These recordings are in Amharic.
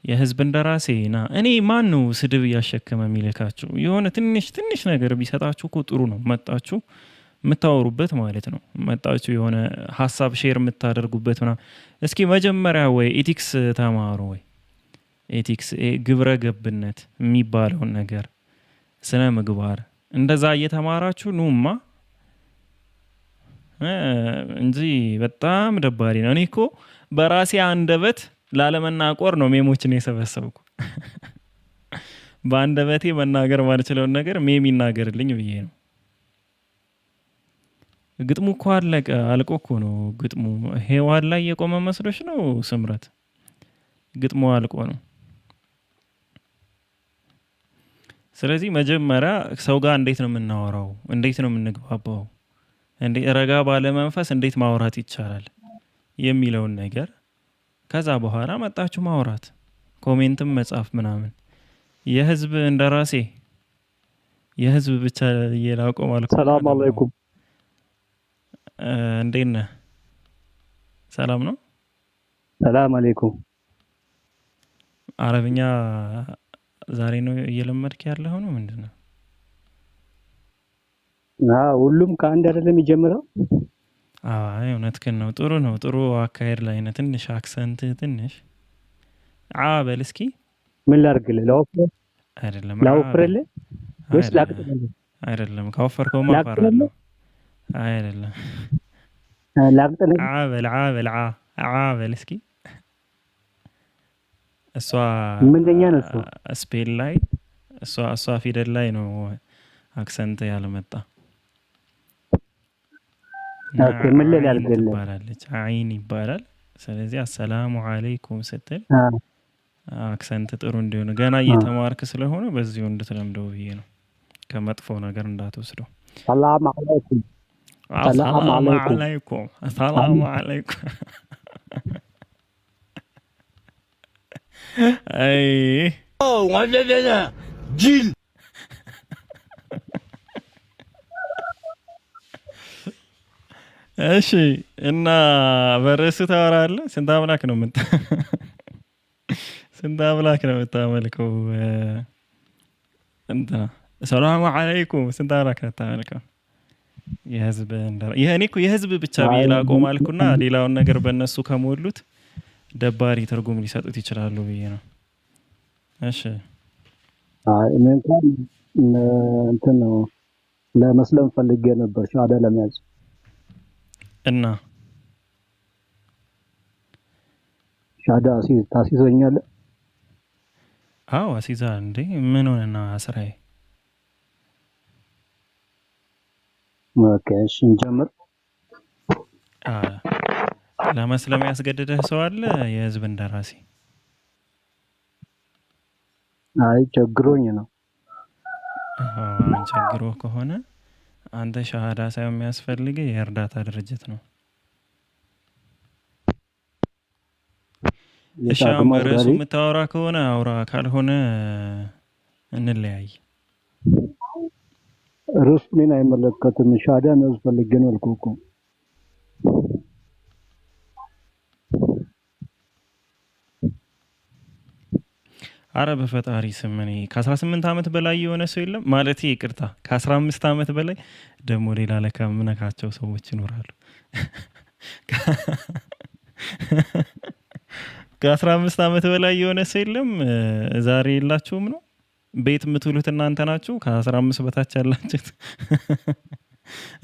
የህዝብ እንደራሴና እኔ ማን ነው ስድብ እያሸከመ የሚልካችሁ? የሆነ ትንሽ ነገር ቢሰጣችሁ እኮ ጥሩ ነው። መጣችሁ የምታወሩበት ማለት ነው። መጣችሁ የሆነ ሀሳብ ሼር የምታደርጉበት ምናምን። እስኪ መጀመሪያ ወይ ኤቲክስ ተማሩ፣ ወይ ኤቲክስ ግብረ ገብነት የሚባለውን ነገር ስነ ምግባር እንደዛ እየተማራችሁ ኑማ እንጂ በጣም ደባሪ ነው። እኔ እኮ በራሴ አንደበት ላለመናቆር ነው ሜሞችን የሰበሰብኩ። በአንደበቴ መናገር ማልችለውን ነገር ሜም ይናገርልኝ ብዬ ነው። ግጥሙ እኮ አልቆ እኮ ነው ግጥሙ። ሄዋን ላይ የቆመ መስሎሽ ነው ስምረት? ግጥሙ አልቆ ነው። ስለዚህ መጀመሪያ ሰው ጋር እንዴት ነው የምናወራው? እንዴት ነው የምንግባባው? ረጋ ባለ መንፈስ እንዴት ማውራት ይቻላል የሚለውን ነገር ከዛ በኋላ መጣችሁ ማውራት፣ ኮሜንትም መጻፍ ምናምን። የህዝብ እንደራሴ የህዝብ ብቻ እየላቆም አልኩ። ሰላም አለይኩም። እንዴት ነህ? ሰላም ነው። ሰላም አለይኩም። አረብኛ ዛሬ ነው እየለመድክ ያለህ ነው ምንድነው? ሁሉም ከአንድ አይደለም የሚጀምረው። አይ እውነትህን ነው። ጥሩ ነው። ጥሩ አካሄድ ላይ ነህ። ትንሽ አክሰንት ትንሽ በል እስኪ። ምን ላድርግልህ? ላወፍርልህ? አይደለም ላወፍርልህ ወይስ ላቅጥልህ? አይደለም ካወፈርከውማ አፈራለሁ። አይደለም ላቅጥልህ? በል እስኪ። እሷ ምንኛ ነው እሱ? ስፔል ላይ እሷ ፊደል ላይ ነው አክሰንት ያለመጣ። ኦኬ ምን ልላልገልህ? ትባላለች አይን ይባላል። ስለዚህ አሰላሙ አለይኩም ስትል አክሰንት ጥሩ እንዲሆን ገና እየተማርክ ስለሆነ በዚሁ እንድትለምደው ብዬ ነው። ከመጥፎ ነገር እንዳትወስደው። ሰላም አለይኩም። ሰላም አለይኩም። ሰላም አለይኩም። አይ ወለለና ጂል እሺ። እና በርዕስ ታወራለህ። ስንት አምላክ ነው የምታመልከው? እንትና ሰላም አለይኩም ስንት አምላክ ነው የምታመልከው? የህዝብ እኔ እኮ የህዝብ ብቻ ብዬ ላቆም አልኩና ሌላውን ነገር በእነሱ ከሞሉት ደባሪ ትርጉም ሊሰጡት ይችላሉ ብዬ ነው። እሺ እኔ እንኳን እንትን ነው ለመስለም ፈልጌ ነበር ሻሃዳ ለመያዝ እና ሻሃዳ ታስይዘኛለህ? አዎ አሲዛ እንዴ ምን ሆነና ስራዬ። ኦኬ እሺ እንጀምር። ለመስለም ያስገደደህ ሰው አለ? የህዝብ እንደራሴ? አይ ቸግሮኝ ነው። ቸግሮ ከሆነ አንተ ሻሃዳ ሳይሆን የሚያስፈልግ የእርዳታ ድርጅት ነው። እሺ በርዕሱ የምታወራ ከሆነ አውራ፣ ካልሆነ እንለያይ። ርዕሱ እኔን አይመለከትም። ሻሃዳ ነው ፈልጌ ነው አልኩህ እኮ። አረ በፈጣሪ ስም እኔ ከ18 ዓመት በላይ የሆነ ሰው የለም ማለት ይቅርታ፣ ከ15 ዓመት በላይ ደግሞ ሌላ ለካ ምነካቸው ሰዎች ይኖራሉ። ከ15 ዓመት በላይ የሆነ ሰው የለም። ዛሬ የላችሁም ነው ቤት የምትውሉት እናንተ ናችሁ። ከ15 በታች ያላችሁት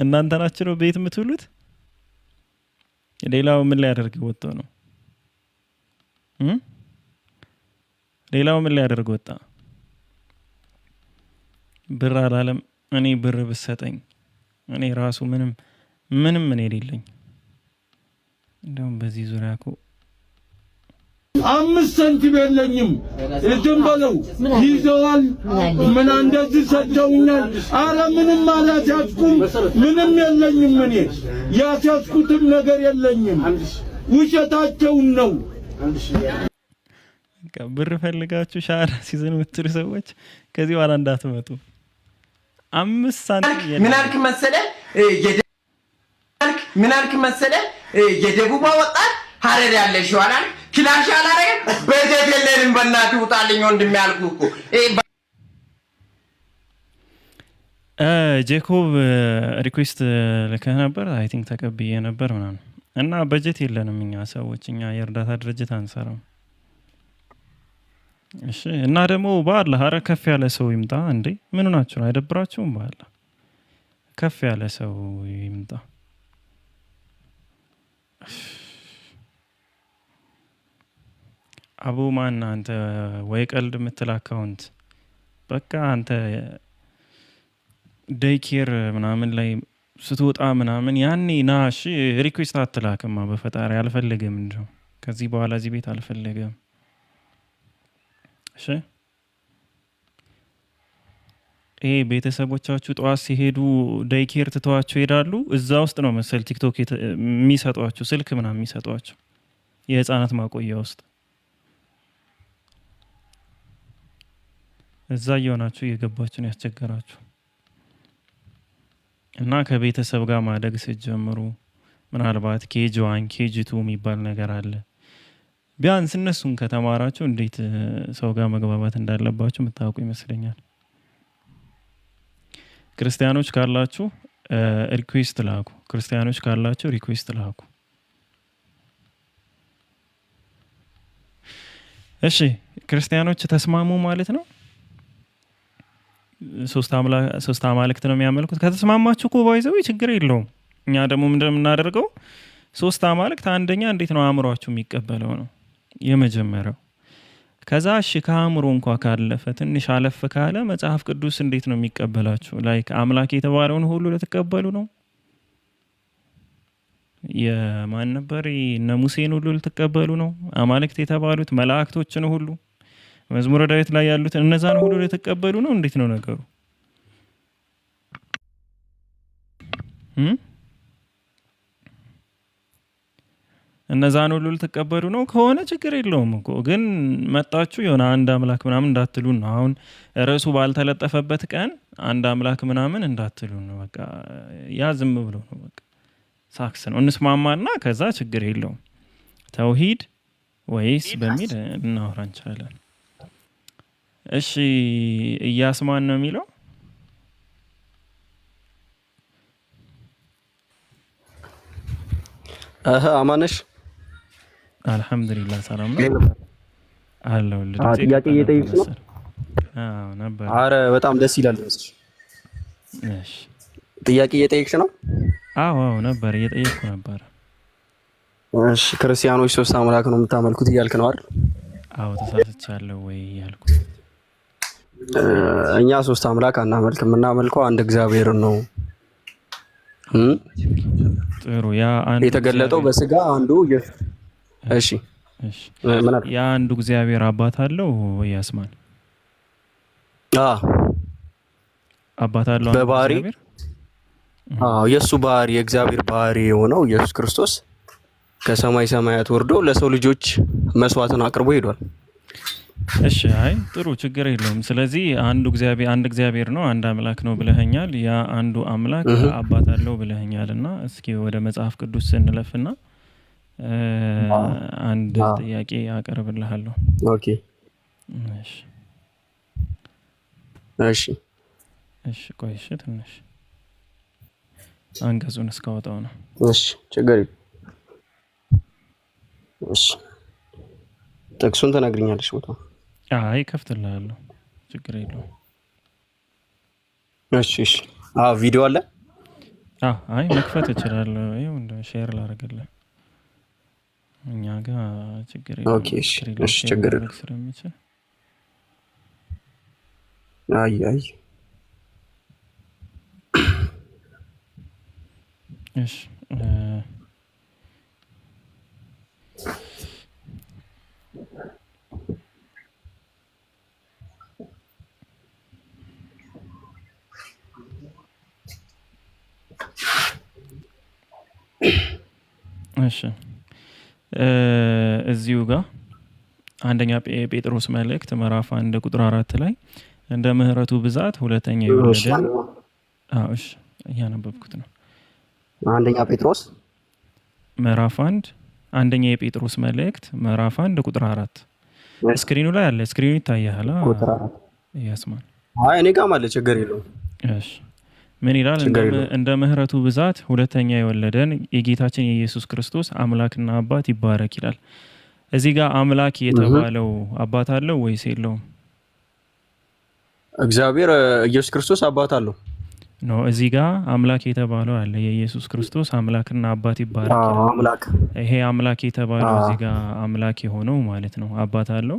እናንተ ናችሁ ነው ቤት የምትውሉት። ሌላው ምን ላይ ያደርግ ወጥቶ ነው? ሌላው ምን ላይ ያደርግ ወጣ? ብር አላለም። እኔ ብር ብሰጠኝ እኔ ራሱ ምንም ምን የሌለኝ እንደውም በዚህ ዙሪያ እኮ 5 ሳንቲም የለኝም። እድም በለው ይዘዋል። ምን እንደዚህ ሰደውኛል። አረ ምንም አላስያዝኩም። ምንም የለኝም። እኔ ያስያዝኩትም ነገር የለኝም። ውሸታቸውን ነው። ብር ፈልጋችሁ ሻሃዳ ሲዘን የምትሉ ሰዎች ከዚህ በኋላ እንዳትመጡ። 5 ሳንቲም ምን አልክ መሰለ የደቡብ ወጣት ሀረር ያለ ሸዋላን ክላሽ አላረገ በዘት የለንም በእናትህ ውጣልኝ ወንድሜ ያልኩህ እኮ ጄኮብ ሪኩዌስት ልከህ ነበር። አይ ቲንክ ተቀብዬ ነበር ምናምን እና በጀት የለንም እኛ ሰዎች፣ እኛ የእርዳታ ድርጅት አንሰራም። እሺ እና ደግሞ በአላህ ኧረ ከፍ ያለ ሰው ይምጣ እንዴ! ምን ሆናችሁ ነው? አይደብራችሁም? በአላህ ከፍ ያለ ሰው ይምጣ። አቡ ማን አንተ ወይ ቀልድ የምትል አካውንት በቃ አንተ ዴይኬር ምናምን ላይ ስትወጣ ምናምን ያኔ ና እሺ ሪኩዌስት አትላክማ በፈጣሪ አልፈልግም እንደው ከዚህ በኋላ እዚህ ቤት አልፈልግም። እሺ ይሄ ቤተሰቦቻችሁ ጠዋት ሲሄዱ ዴይኬር ትተዋቸው ይሄዳሉ። እዛ ውስጥ ነው መሰል ቲክቶክ የሚሰጧችሁ ስልክ ምናምን የሚሰጧችሁ የህፃናት ማቆያ ውስጥ እዛ እየሆናችሁ እየገባችሁ ነው ያስቸገራችሁ። እና ከቤተሰብ ጋር ማደግ ስትጀምሩ ምናልባት ኬጂ 1 ኬጂ 2 የሚባል ነገር አለ። ቢያንስ እነሱን ከተማራችሁ እንዴት ሰው ጋር መግባባት እንዳለባችሁ የምታውቁ ይመስለኛል። ክርስቲያኖች ካላችሁ ሪኩዌስት ላኩ። ክርስቲያኖች ካላችሁ ሪኩዌስት ላኩ። እሺ ክርስቲያኖች ተስማሙ ማለት ነው። ሶስት አማልክት ነው የሚያመልኩት። ከተስማማችሁ እኮ ባይዘው ችግር የለውም። እኛ ደግሞ እንደምናደርገው ሶስት አማልክት አንደኛ እንዴት ነው አእምሯችሁ የሚቀበለው ነው የመጀመሪያው። ከዛ እሺ ከአእምሮ እንኳ ካለፈ ትንሽ አለፍ ካለ መጽሐፍ ቅዱስ እንዴት ነው የሚቀበላችሁ? ላይክ አምላክ የተባለውን ሁሉ ልትቀበሉ ነው? የማን ነበር እነ ሙሴን ሁሉ ልትቀበሉ ነው? አማልክት የተባሉት መላእክቶችን ሁሉ መዝሙረ ዳዊት ላይ ያሉት እነዛን ሁሉ ልትቀበሉ ነው? እንዴት ነው ነገሩ? እነዛን ሁሉ ልትቀበሉ ነው ከሆነ ችግር የለውም እኮ። ግን መጣችሁ የሆነ አንድ አምላክ ምናምን እንዳትሉ ነው። አሁን ርዕሱ ባልተለጠፈበት ቀን አንድ አምላክ ምናምን እንዳትሉ ነው። በቃ ያ ዝም ብሎ ነው በቃ ሳክስ ነው። እንስማማና ከዛ ችግር የለውም ተውሂድ ወይስ በሚል እናወራ እንችላለን። እሺ እያስማን ነው የሚለው? አማነሽ አልሐምዱሊላህ ሰላም ነው አለው። ጥያቄ እየጠየቅሽ ነው? አዎ ነበር። አረ በጣም ደስ ይላል። እሺ ጥያቄ እየጠየቅሽ ነው? አዎ ነበር እየጠየቅኩ ነበር። እሺ ክርስቲያኖች ሶስት አምላክ ነው የምታመልኩት እያልክ ነው አይደል? አዎ ተሳስቻለሁ ወይ ያልኩ? እኛ ሶስት አምላክ አናመልክም። የምናመልከው አንድ እግዚአብሔር ነው። ጥሩ። ያ አንዱ የተገለጠው በስጋ አንዱ እሺ ያ አንዱ እግዚአብሔር አባት አለው ወይ ያስማን? አባት አለው በባህሪ? የሱ ባህሪ የእግዚአብሔር ባህሪ የሆነው ኢየሱስ ክርስቶስ ከሰማይ ሰማያት ወርዶ ለሰው ልጆች መስዋዕትን አቅርቦ ሄዷል። እሺ አይ ጥሩ ችግር የለውም። ስለዚህ አንድ እግዚአብሔር ነው አንድ አምላክ ነው ብለኸኛል። ያ አንዱ አምላክ አባት አለው ብለኸኛል። እና እስኪ ወደ መጽሐፍ ቅዱስ እንለፍና አንድ ጥያቄ አቀርብልሃለሁ። ኦኬ እሺ ቆይ እሺ ትንሽ አንቀጹን እስካወጣው ነው። እሺ ችግር የለም። እሺ ጥቅሱን ተናግረኛለሽ ቦታው? አይ ከፍትልሃለሁ ችግር የለውም። እሺ ቪዲዮ አለ? አይ መክፈት እችላለሁ። ይኸው እንደ ሼር ላደርግልህ እኛ ጋር ችግር የለውም። ኦኬ እሺ ችግር የለውም ስለሚችል አይ እሺ እሺ እዚሁ ጋር አንደኛ ጴጥሮስ መልእክት ምዕራፍ 1 ቁጥር 4 ላይ እንደ ምህረቱ ብዛት ሁለተኛ የወለደን እሺ እያነበብኩት ነው። አንደኛ ጴጥሮስ ምዕራፍ 1 አንደኛ የጴጥሮስ መልእክት ምዕራፍ 1 ቁጥር 4 ስክሪኑ ላይ አለ። ስክሪኑ ይታያል። ቁጥር 4 ያስማን። አይ እኔ ጋር ማለት ችግር የለውም። እሺ ምን ይላል? እንደ ምህረቱ ብዛት ሁለተኛ የወለደን የጌታችን የኢየሱስ ክርስቶስ አምላክና አባት ይባረክ ይላል። እዚህ ጋር አምላክ የተባለው አባት አለው ወይስ የለውም? እግዚአብሔር ኢየሱስ ክርስቶስ አባት አለው ነው። እዚህ ጋር አምላክ የተባለው አለ። የኢየሱስ ክርስቶስ አምላክና አባት ይባረክ ይላል። አምላክ ይሄ አምላክ የተባለው እዚህ ጋር አምላክ የሆነው ማለት ነው አባት አለው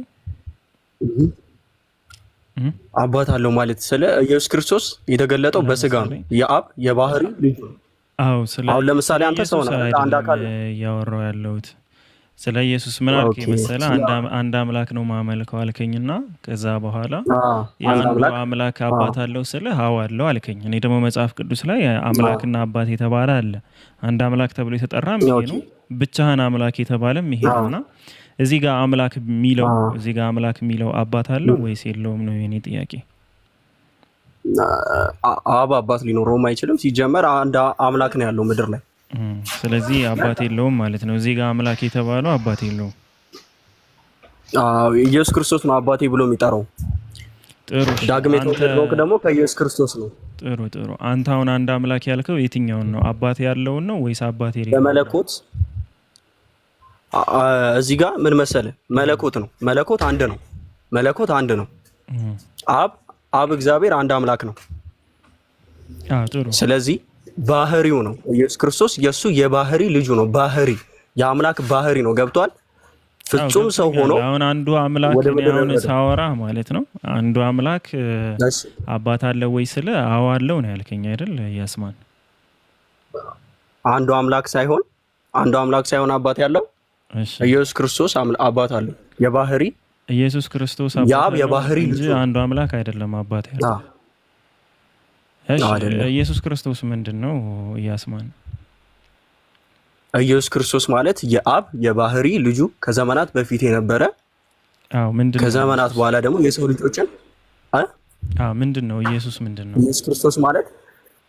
አባት አለው ማለት ስለ ኢየሱስ ክርስቶስ የተገለጠው በስጋ ነው። የአብ የባህሪ ልጅ ነው። አዎ አሁን ለምሳሌ አንተ ሰው ነህ፣ አንድ አካል ያወራው ያለሁት ስለ ኢየሱስ ምን አልከኝ መሰለህ? አንድ አምላክ ነው ማመልከው አልከኝና ከዛ በኋላ የአንዱ አምላክ አባት አለው ስለ አዎ አለው አልከኝ። እኔ ደግሞ መጽሐፍ ቅዱስ ላይ አምላክና አባት የተባለ አለ። አንድ አምላክ ተብሎ የተጠራም ይሄ ነው። ብቻህን አምላክ የተባለም ይሄ ነውና እዚህ ጋር አምላክ የሚለው አባት አለው ወይስ የለውም ነው የኔ ጥያቄ። አባት ሊኖረውም አይችልም። ሲጀመር አንድ አምላክ ነው ያለው ምድር ላይ። ስለዚህ አባት የለውም ማለት ነው። እዚህ ጋር አምላክ የተባለው አባት የለውም። ኢየሱስ ክርስቶስ ነው አባቴ ብሎ የሚጠራው። ጥሩ። ዳግም የተወለደው ደግሞ ከኢየሱስ ክርስቶስ ነው። ጥሩ። አንተ አሁን አንድ አምላክ ያልከው የትኛውን ነው? አባት ያለውን ነው ወይስ አባት የሌለው? በመለኮት እዚህ ጋር ምን መሰለ? መለኮት ነው። መለኮት አንድ ነው። አብ እግዚአብሔር አንድ አምላክ ነው። ጥሩ። ስለዚህ ባህሪው ነው ኢየሱስ ክርስቶስ የሱ የባህሪ ልጁ ነው። ባህሪ የአምላክ ባህሪ ነው። ገብቷል? ፍጹም ሰው ሆኖ አሁን አንዱ አምላክ ነው ሳወራ ማለት ነው። አንዱ አምላክ አባት አለ ወይ ስለ አዎ አለው ነው ያልከኝ አይደል ያስማን? አንዱ አምላክ ሳይሆን አባት ያለው ኢየሱስ ክርስቶስ አባት አለው። የባህሪ ኢየሱስ ክርስቶስ አባት የባህሪ እንጂ አንዱ አምላክ አይደለም አባት ያለው። ኢየሱስ ክርስቶስ ምንድነው ያስማን? ኢየሱስ ክርስቶስ ማለት የአብ የባህሪ ልጁ ከዘመናት በፊት የነበረ ምንድነው? ከዘመናት በኋላ ደግሞ የሰው ልጆችን ምንድነው? ኢየሱስ ምንድነው? ኢየሱስ ክርስቶስ ማለት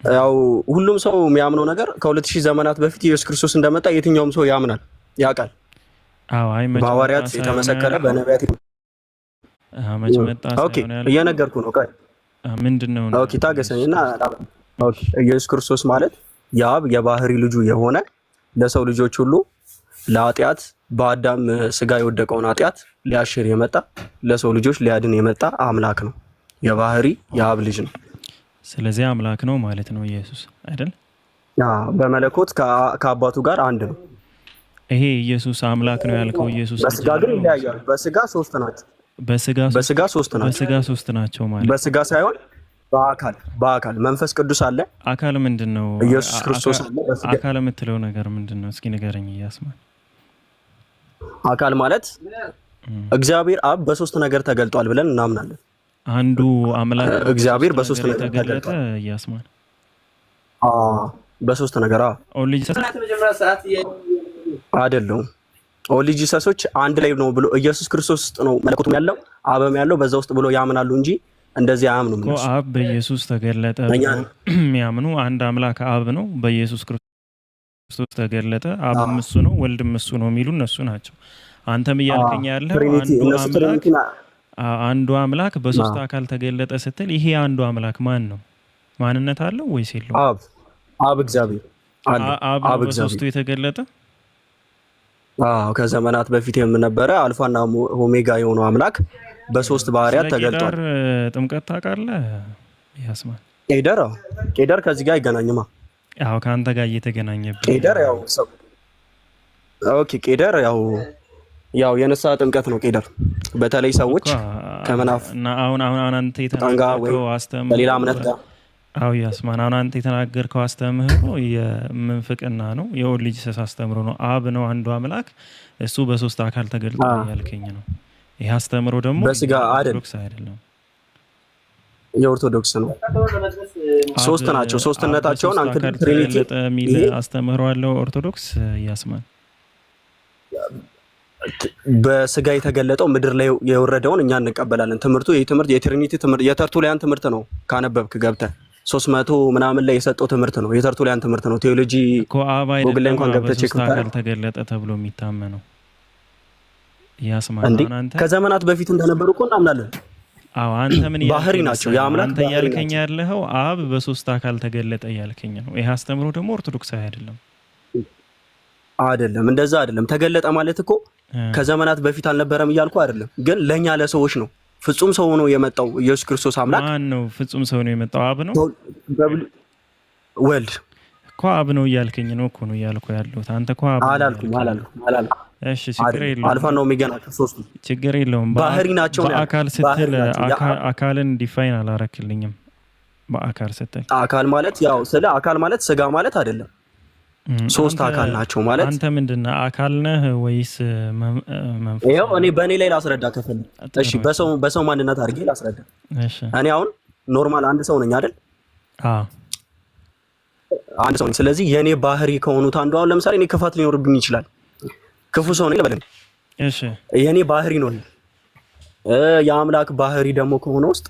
ያው ሁሉም ሰው የሚያምነው ነገር ከ2000 ዘመናት በፊት ኢየሱስ ክርስቶስ እንደመጣ የትኛውም ሰው ያምናል፣ ያውቃል። በሐዋርያት የተመሰከረ በነቢያት እየነገርኩ ነው። ምንድነው? ታገሰኝና ኢየሱስ ክርስቶስ ማለት የአብ የባህሪ ልጁ የሆነ ለሰው ልጆች ሁሉ ለኃጢአት በአዳም ስጋ የወደቀውን ኃጢአት ሊያሽር የመጣ ለሰው ልጆች ሊያድን የመጣ አምላክ ነው። የባህሪ የአብ ልጅ ነው። ስለዚህ አምላክ ነው ማለት ነው ኢየሱስ አይደል? በመለኮት ከአባቱ ጋር አንድ ነው። ይሄ ኢየሱስ አምላክ ነው ያልከው ኢየሱስ በስጋ ግን ይለያያል። በስጋ ሶስት ናቸው። በስጋ ሶስት ናቸው ማለት በስጋ ሳይሆን በአካል መንፈስ ቅዱስ አለ። አካል ምንድነው? ኢየሱስ ክርስቶስ አለ። አካል የምትለው ነገር ምንድነው? እስኪ ንገረኝ እያስማል። አካል ማለት እግዚአብሔር አብ በሶስት ነገር ተገልጧል ብለን እናምናለን። አንዱ አምላክ እግዚአብሔር በሶስት ነገር ተገለጠ እያስማል። በሶስት ነገር አይደለም። ኦንሊ ጂሰሶች አንድ ላይ ነው ብሎ ኢየሱስ ክርስቶስ ውስጥ ነው መለኮቱም ያለው አብም ያለው በዛ ውስጥ ብሎ ያምናሉ እንጂ እንደዚህ አያምኑም። አብ በኢየሱስ ተገለጠ የሚያምኑ አንድ አምላክ አብ ነው፣ በኢየሱስ ክርስቶስ ተገለጠ፣ አብም እሱ ነው፣ ወልድም እሱ ነው የሚሉ እነሱ ናቸው። አንተም እያልከኝ ያለው አንዱ አምላክ በሶስት አካል ተገለጠ ስትል ይሄ አንዱ አምላክ ማን ነው? ማንነት አለው ወይስ የለውም? አብ እግዚአብሔር አለ። አብ በሶስቱ የተገለጠ ከዘመናት በፊት የምነበረ አልፋና ኦሜጋ የሆነው አምላክ በሶስት ባህሪያት ተገልጧል። ጥምቀት ታውቃለህ ያስማል? ቄደር ከዚህ ጋር አይገናኝማ። ከአንተ ጋር እየተገናኘብህ ቄደር ያው የንስሐ ጥምቀት ነው። ቄደር በተለይ ሰዎች ከመናፍ እና አሁን አንተ የተናገርከው አስተምህሮ ሌላ እምነት ጋር ያስማን አሁን አንተ የተናገርከው አስተምህሮ የምንፍቅና ነው፣ የኦንሊ ጂሰስ አስተምህሮ ነው። አብ ነው አንዱ አምላክ፣ እሱ በሶስት አካል ተገልጧል ያልከኝ ነው። ይሄ አስተምህሮ ደግሞ በስጋ አይደለም፣ የኦርቶዶክስ ነው። ሶስት ናቸው። ሶስትነታቸውን አንተ ትሪኒቲ የሚል አስተምህሮ አለው ኦርቶዶክስ ያስማን። በስጋ የተገለጠው ምድር ላይ የወረደውን እኛ እንቀበላለን። ትምህርቱ የትሪኒቲ ትምህርት የተርቱሊያን ትምህርት ነው። ካነበብክ ገብተህ 300 ምናምን ላይ የሰጠው ትምህርት ነው። የተርቱሊያን ትምህርት ነው። ቴዎሎጂ ጎግል ላይ እንኳን ገብተህ ቼክ አካል ተገለጠ ተብሎ የሚታመነው ያስማን አንተ ከዘመናት በፊት እንደነበሩ እኮ እናምናለን። አዎ አንተ ምን ባህሪ ናቸው የአምላክ አንተ ያልከኝ ያለኸው አብ በሶስት አካል ተገለጠ ያልከኝ ነው። ይሄ አስተምሮ ደግሞ ኦርቶዶክሳዊ አይደለም። አይደለም እንደዛ አይደለም። ተገለጠ ማለት እኮ ከዘመናት በፊት አልነበረም እያልኩ አይደለም፣ ግን ለኛ ለሰዎች ነው። ፍጹም ሰው ሆኖ የመጣው ኢየሱስ ክርስቶስ አምላክ ማን ነው? ፍጹም ሰው ነው የመጣው አብ ነው ወልድ እኮ አብ ነው እያልከኝ ነው እኮ ነው እያልኩ ያለሁት። አንተ እኮ አብ አላልኩም። እሺ ችግር የለውም። አልፋ ነው ኦሜጋ ናቸው ሶስቱ። ችግር የለውም። ባህሪ ናቸው። በአካል ስትል አካልን ዲፋይን አላረክልኝም። በአካል ስትል አካል ማለት ያው ስለ አካል ማለት ስጋ ማለት አይደለም። ሶስት አካል ናቸው ማለት አንተ ምንድነው? አካል ነህ ወይስ መንፈስ? ይሄው እኔ በእኔ ላይ ላስረዳ ከፈል። እሺ በሰው ማንነት አድርጌ ላስረዳ። እሺ እኔ አሁን ኖርማል አንድ ሰው ነኝ አይደል? አንድ ሰው ነኝ። ስለዚህ የኔ ባህሪ ከሆኑት አንዱ አሁን ለምሳሌ እኔ ክፋት ሊኖርብኝ ይችላል። ክፉ ሰው ነኝ ልበል። እሺ የኔ ባህሪ ነው። የአምላክ ባህሪ ደግሞ ከሆነ ውስጥ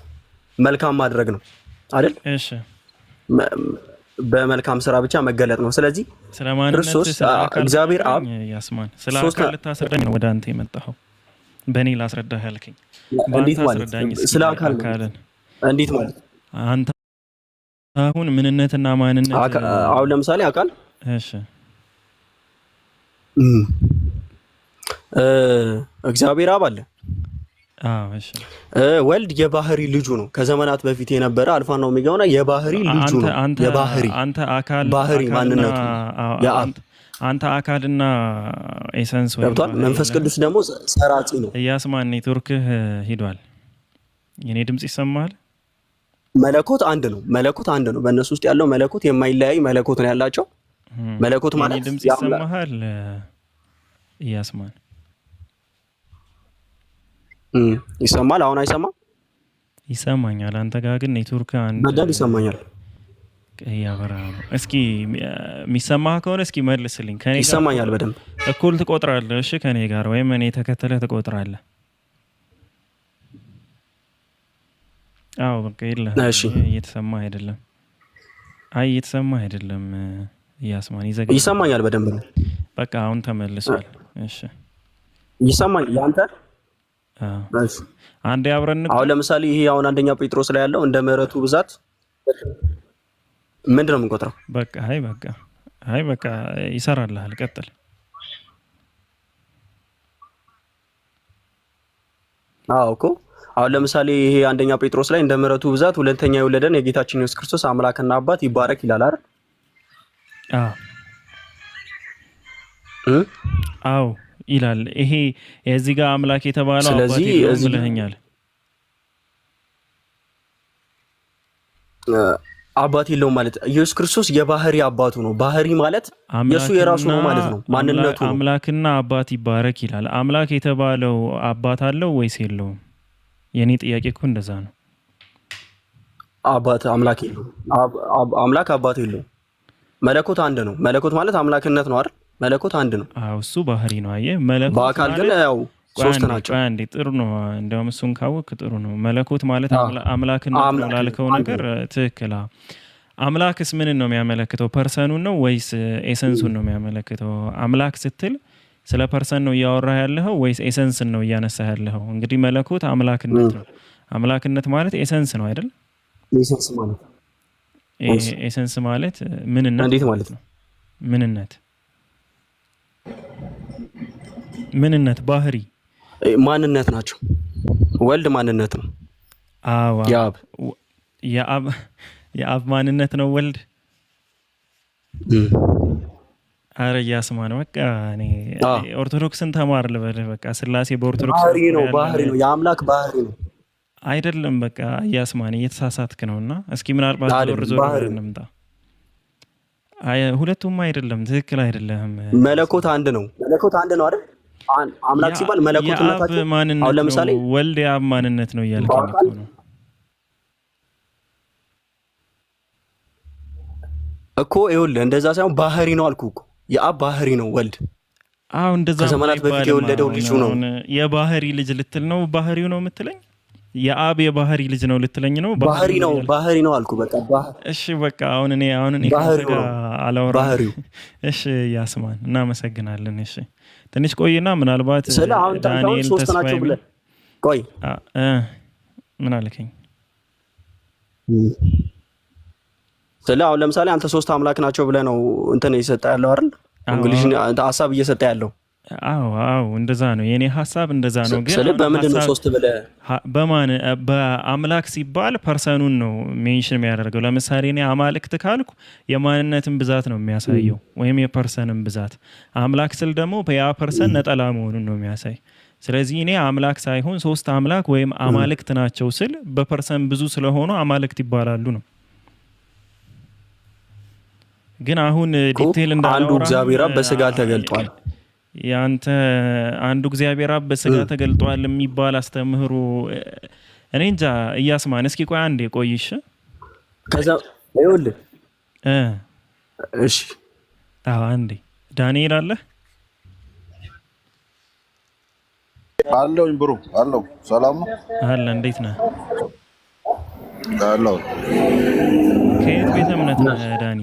መልካም ማድረግ ነው አይደል? እሺ በመልካም ስራ ብቻ መገለጥ ነው። ስለዚህ ክርስቶስ እግዚአብሔር አብ ያስማን ስለ አካል ልታስረዳኝ ነው ወደ አንተ የመጣኸው። በእኔ ላስረዳህ ያልከኝ እንዴት ማለት ስለ አካል እንዴት ማለት አንተ አሁን ምንነትና ማንነት አሁን ለምሳሌ አካል እሺ እግዚአብሔር አብ አለ። እሺ ወልድ የባህሪ ልጁ ነው። ከዘመናት በፊት የነበረ አልፋና ኦሜጋ ሆነ የባህሪ ልጁ ነው። የባህሪ አንተ አካል ባህሪ ማንነቱ አንተ አካልና ኤሰንስ ወይ መንፈስ ቅዱስ ደግሞ ሰራጺ ነው። ያስማን ኔትወርክህ ሂዷል። የኔ ድምጽ ይሰማል? መለኮት አንድ ነው። መለኮት አንድ ነው። በእነሱ ውስጥ ያለው መለኮት የማይለያይ መለኮት ነው ያላቸው። መለኮት ማለት ድምጽ ይሰማሃል? ያስማን ይሰማል? አሁን አይሰማም? ይሰማኛል። አንተ ጋር ግን ኔትወርክ አንድ በደንብ ይሰማኛል። ያበራ ነው። እስኪ የሚሰማህ ከሆነ እስኪ መልስልኝ። ከኔ ጋር ይሰማኛል በደንብ። እኩል ትቆጥራለህ? እሺ ከኔ ጋር ወይም እኔ ተከተለህ ትቆጥራለህ? አዎ በቃ ይላ እየተሰማህ አይደለም። አይ እየተሰማህ አይደለም። ያስማን ይሰማኛል በደንብ ነው። በቃ አሁን ተመልሷል። እሺ ይሰማኛል። ያንተ አንዴ አብረን አሁን ለምሳሌ ይሄ አሁን አንደኛ ጴጥሮስ ላይ ያለው እንደ ምሕረቱ ብዛት ምንድነው የምንቆጥረው? በቃ በቃ ይሰራልሃል። ቀጥል። አዎ እኮ አሁን ለምሳሌ ይሄ አንደኛ ጴጥሮስ ላይ እንደ ምሕረቱ ብዛት ሁለተኛ የወለደን የጌታችን ኢየሱስ ክርስቶስ አምላክና አባት ይባረክ ይላል አይደል? አዎ ይላል። ይሄ የዚህ ጋር አምላክ የተባለው አባት ይላል ብለኛል። አባት የለውም ማለት ኢየሱስ ክርስቶስ የባህሪ አባቱ ነው። ባህሪ ማለት የሱ የራሱ ነው ማለት ነው። ማንነቱ ነው። አምላክና አባት ይባረክ ይላል። አምላክ የተባለው አባት አለው ወይስ የለውም? የኔ ጥያቄ እኮ እንደዛ ነው። አባት አምላክ የለውም። አምላክ አባት የለውም። መለኮት አንድ ነው። መለኮት ማለት አምላክነት ነው አይደል? መለኮት አንድ ነው። አዎ እሱ ባህሪ ነው። አየህ መለኮት በአካል ግን ያው ሶስት ናቸው። አንዴ ጥሩ ነው። እንደውም እሱን ካወቅ ጥሩ ነው። መለኮት ማለት አምላክነት ነው ላልከው ነገር ትክክል። አምላክስ ምንን ነው የሚያመለክተው? ፐርሰኑን ነው ወይስ ኤሰንሱን ነው የሚያመለክተው? አምላክ ስትል ስለ ፐርሰን ነው እያወራህ ያለኸው ወይስ ኤሰንስን ነው እያነሳህ ያለኸው? እንግዲህ መለኮት አምላክነት ነው። አምላክነት ማለት ኤሰንስ ነው አይደል? ኤሰንስ ማለት ኤሰንስ ማለት ምንነት እንዴት ማለት ነው? ምንነት ባህሪ ማንነት ናቸው። ወልድ ማንነት ነው። አዎ የአብ ማንነት ነው ወልድ። አረ ያስማን በቃ እኔ ኦርቶዶክስን ተማር ልበልህ። በቃ ስላሴ በኦርቶዶክስ ባህሪ ነው። የአምላክ ባህሪ ነው አይደለም። በቃ ያስማን እየተሳሳትክ ነውና እስኪ ምናልባት ዞር እንምጣ። ሁለቱም አይደለም፣ ትክክል አይደለም። መለኮት አንድ ነው። መለኮት አንድ ነው አይደል? አምላክ ሲባል መለኮትነታቸው አሁን ለምሳሌ ወልድ የአብ ማንነት ነው እያልከኝ እኮ ነው እኮ። ይኸውልህ እንደዛ ሳይሆን ባህሪ ነው አልኩህ እኮ። የአብ ባህሪ ነው ወልድ። አዎ እንደዛ ከዘመናት በፊት የወለደው ልጁ ነው። የባህሪ ልጅ ልትል ነው? ባህሪው ነው የምትለኝ? የአብ የባህሪ ልጅ ነው ልትለኝ ነው? ባህሪ ነው አልኩህ። በቃ እሺ በቃ አሁን እኔ ባህሪው አላወራም። እሺ ያስማን እናመሰግናለን። እሺ ትንሽ ቆይና ምናልባት ስለ አሁን ዳንኤል ሶስት ናቸው ብለህ ቆይ ምን አልከኝ? ስለ አሁን ለምሳሌ አንተ ሶስት አምላክ ናቸው ብለህ ነው እንትን እየሰጠ ያለው አይደል? እንግሊዝ ሐሳብ እየሰጠ ያለው አዎ እንደዛ ነው የኔ ሐሳብ እንደዛ ነው። ግን ስለ በምንድን ነው ሶስት ብለህ በማን በአምላክ ሲባል ፐርሰኑን ነው ሜንሽን የሚያደርገው። ለምሳሌ እኔ አማልክት ካልኩ የማንነትን ብዛት ነው የሚያሳየው ወይም የፐርሰንን ብዛት። አምላክ ስል ደግሞ ያ ፐርሰን ነጠላ መሆኑን ነው የሚያሳይ። ስለዚህ እኔ አምላክ ሳይሆን ሶስት አምላክ ወይም አማልክት ናቸው ስል በፐርሰን ብዙ ስለሆኑ አማልክት ይባላሉ ነው። ግን አሁን ዲቴል እንዳለው አንዱ እግዚአብሔር በስጋ ተገልጧል። ያንተ አንዱ እግዚአብሔር በስጋ ተገልጧል የሚባል አስተምህሮ እኔ እንጃ። እያስማን እስኪ ቆይ አንዴ ቆይሽ። ከዛ ይኸውልህ እሺ አንዴ ዳንኤል አለ አለው ብሩ አለው። ሰላም ነው አለ። እንዴት ነህ? አለው። ከየት ቤተ እምነት ነህ ዳኒ?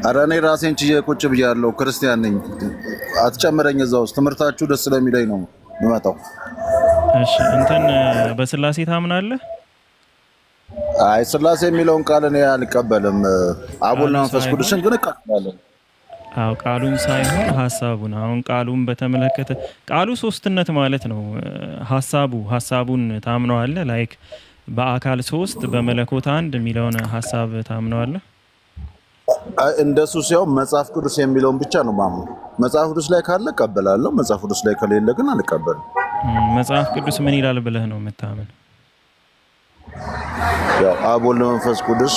ኧረ እኔ ራሴን ችዬ ቁጭ ብያለሁ። ክርስቲያን ነኝ። አትጨምረኝ እዛ ውስጥ። ትምህርታችሁ ደስ ስለሚለኝ ነው የምመጣው። እሺ እንትን በስላሴ ታምናለህ? አይ ስላሴ የሚለውን ቃል እኔ አልቀበልም። አቡና መንፈስ ቅዱስን ግን እቀበላለሁ። አው ቃሉን ሳይሆን ሐሳቡን። አሁን ቃሉን በተመለከተ ቃሉ ሶስትነት ማለት ነው። ሐሳቡን ታምነዋለህ? ላይክ በአካል ሶስት በመለኮት አንድ የሚለውን ሐሳብ ታምነዋለህ? እንደሱ ሲሆን መጽሐፍ ቅዱስ የሚለውን ብቻ ነው ማምነው። መጽሐፍ ቅዱስ ላይ ካለ እቀበላለሁ። መጽሐፍ ቅዱስ ላይ ከሌለ ግን አልቀበልም። መጽሐፍ ቅዱስ ምን ይላል ብለህ ነው የምታምን? ያው አብ ወልድ መንፈስ ቅዱስ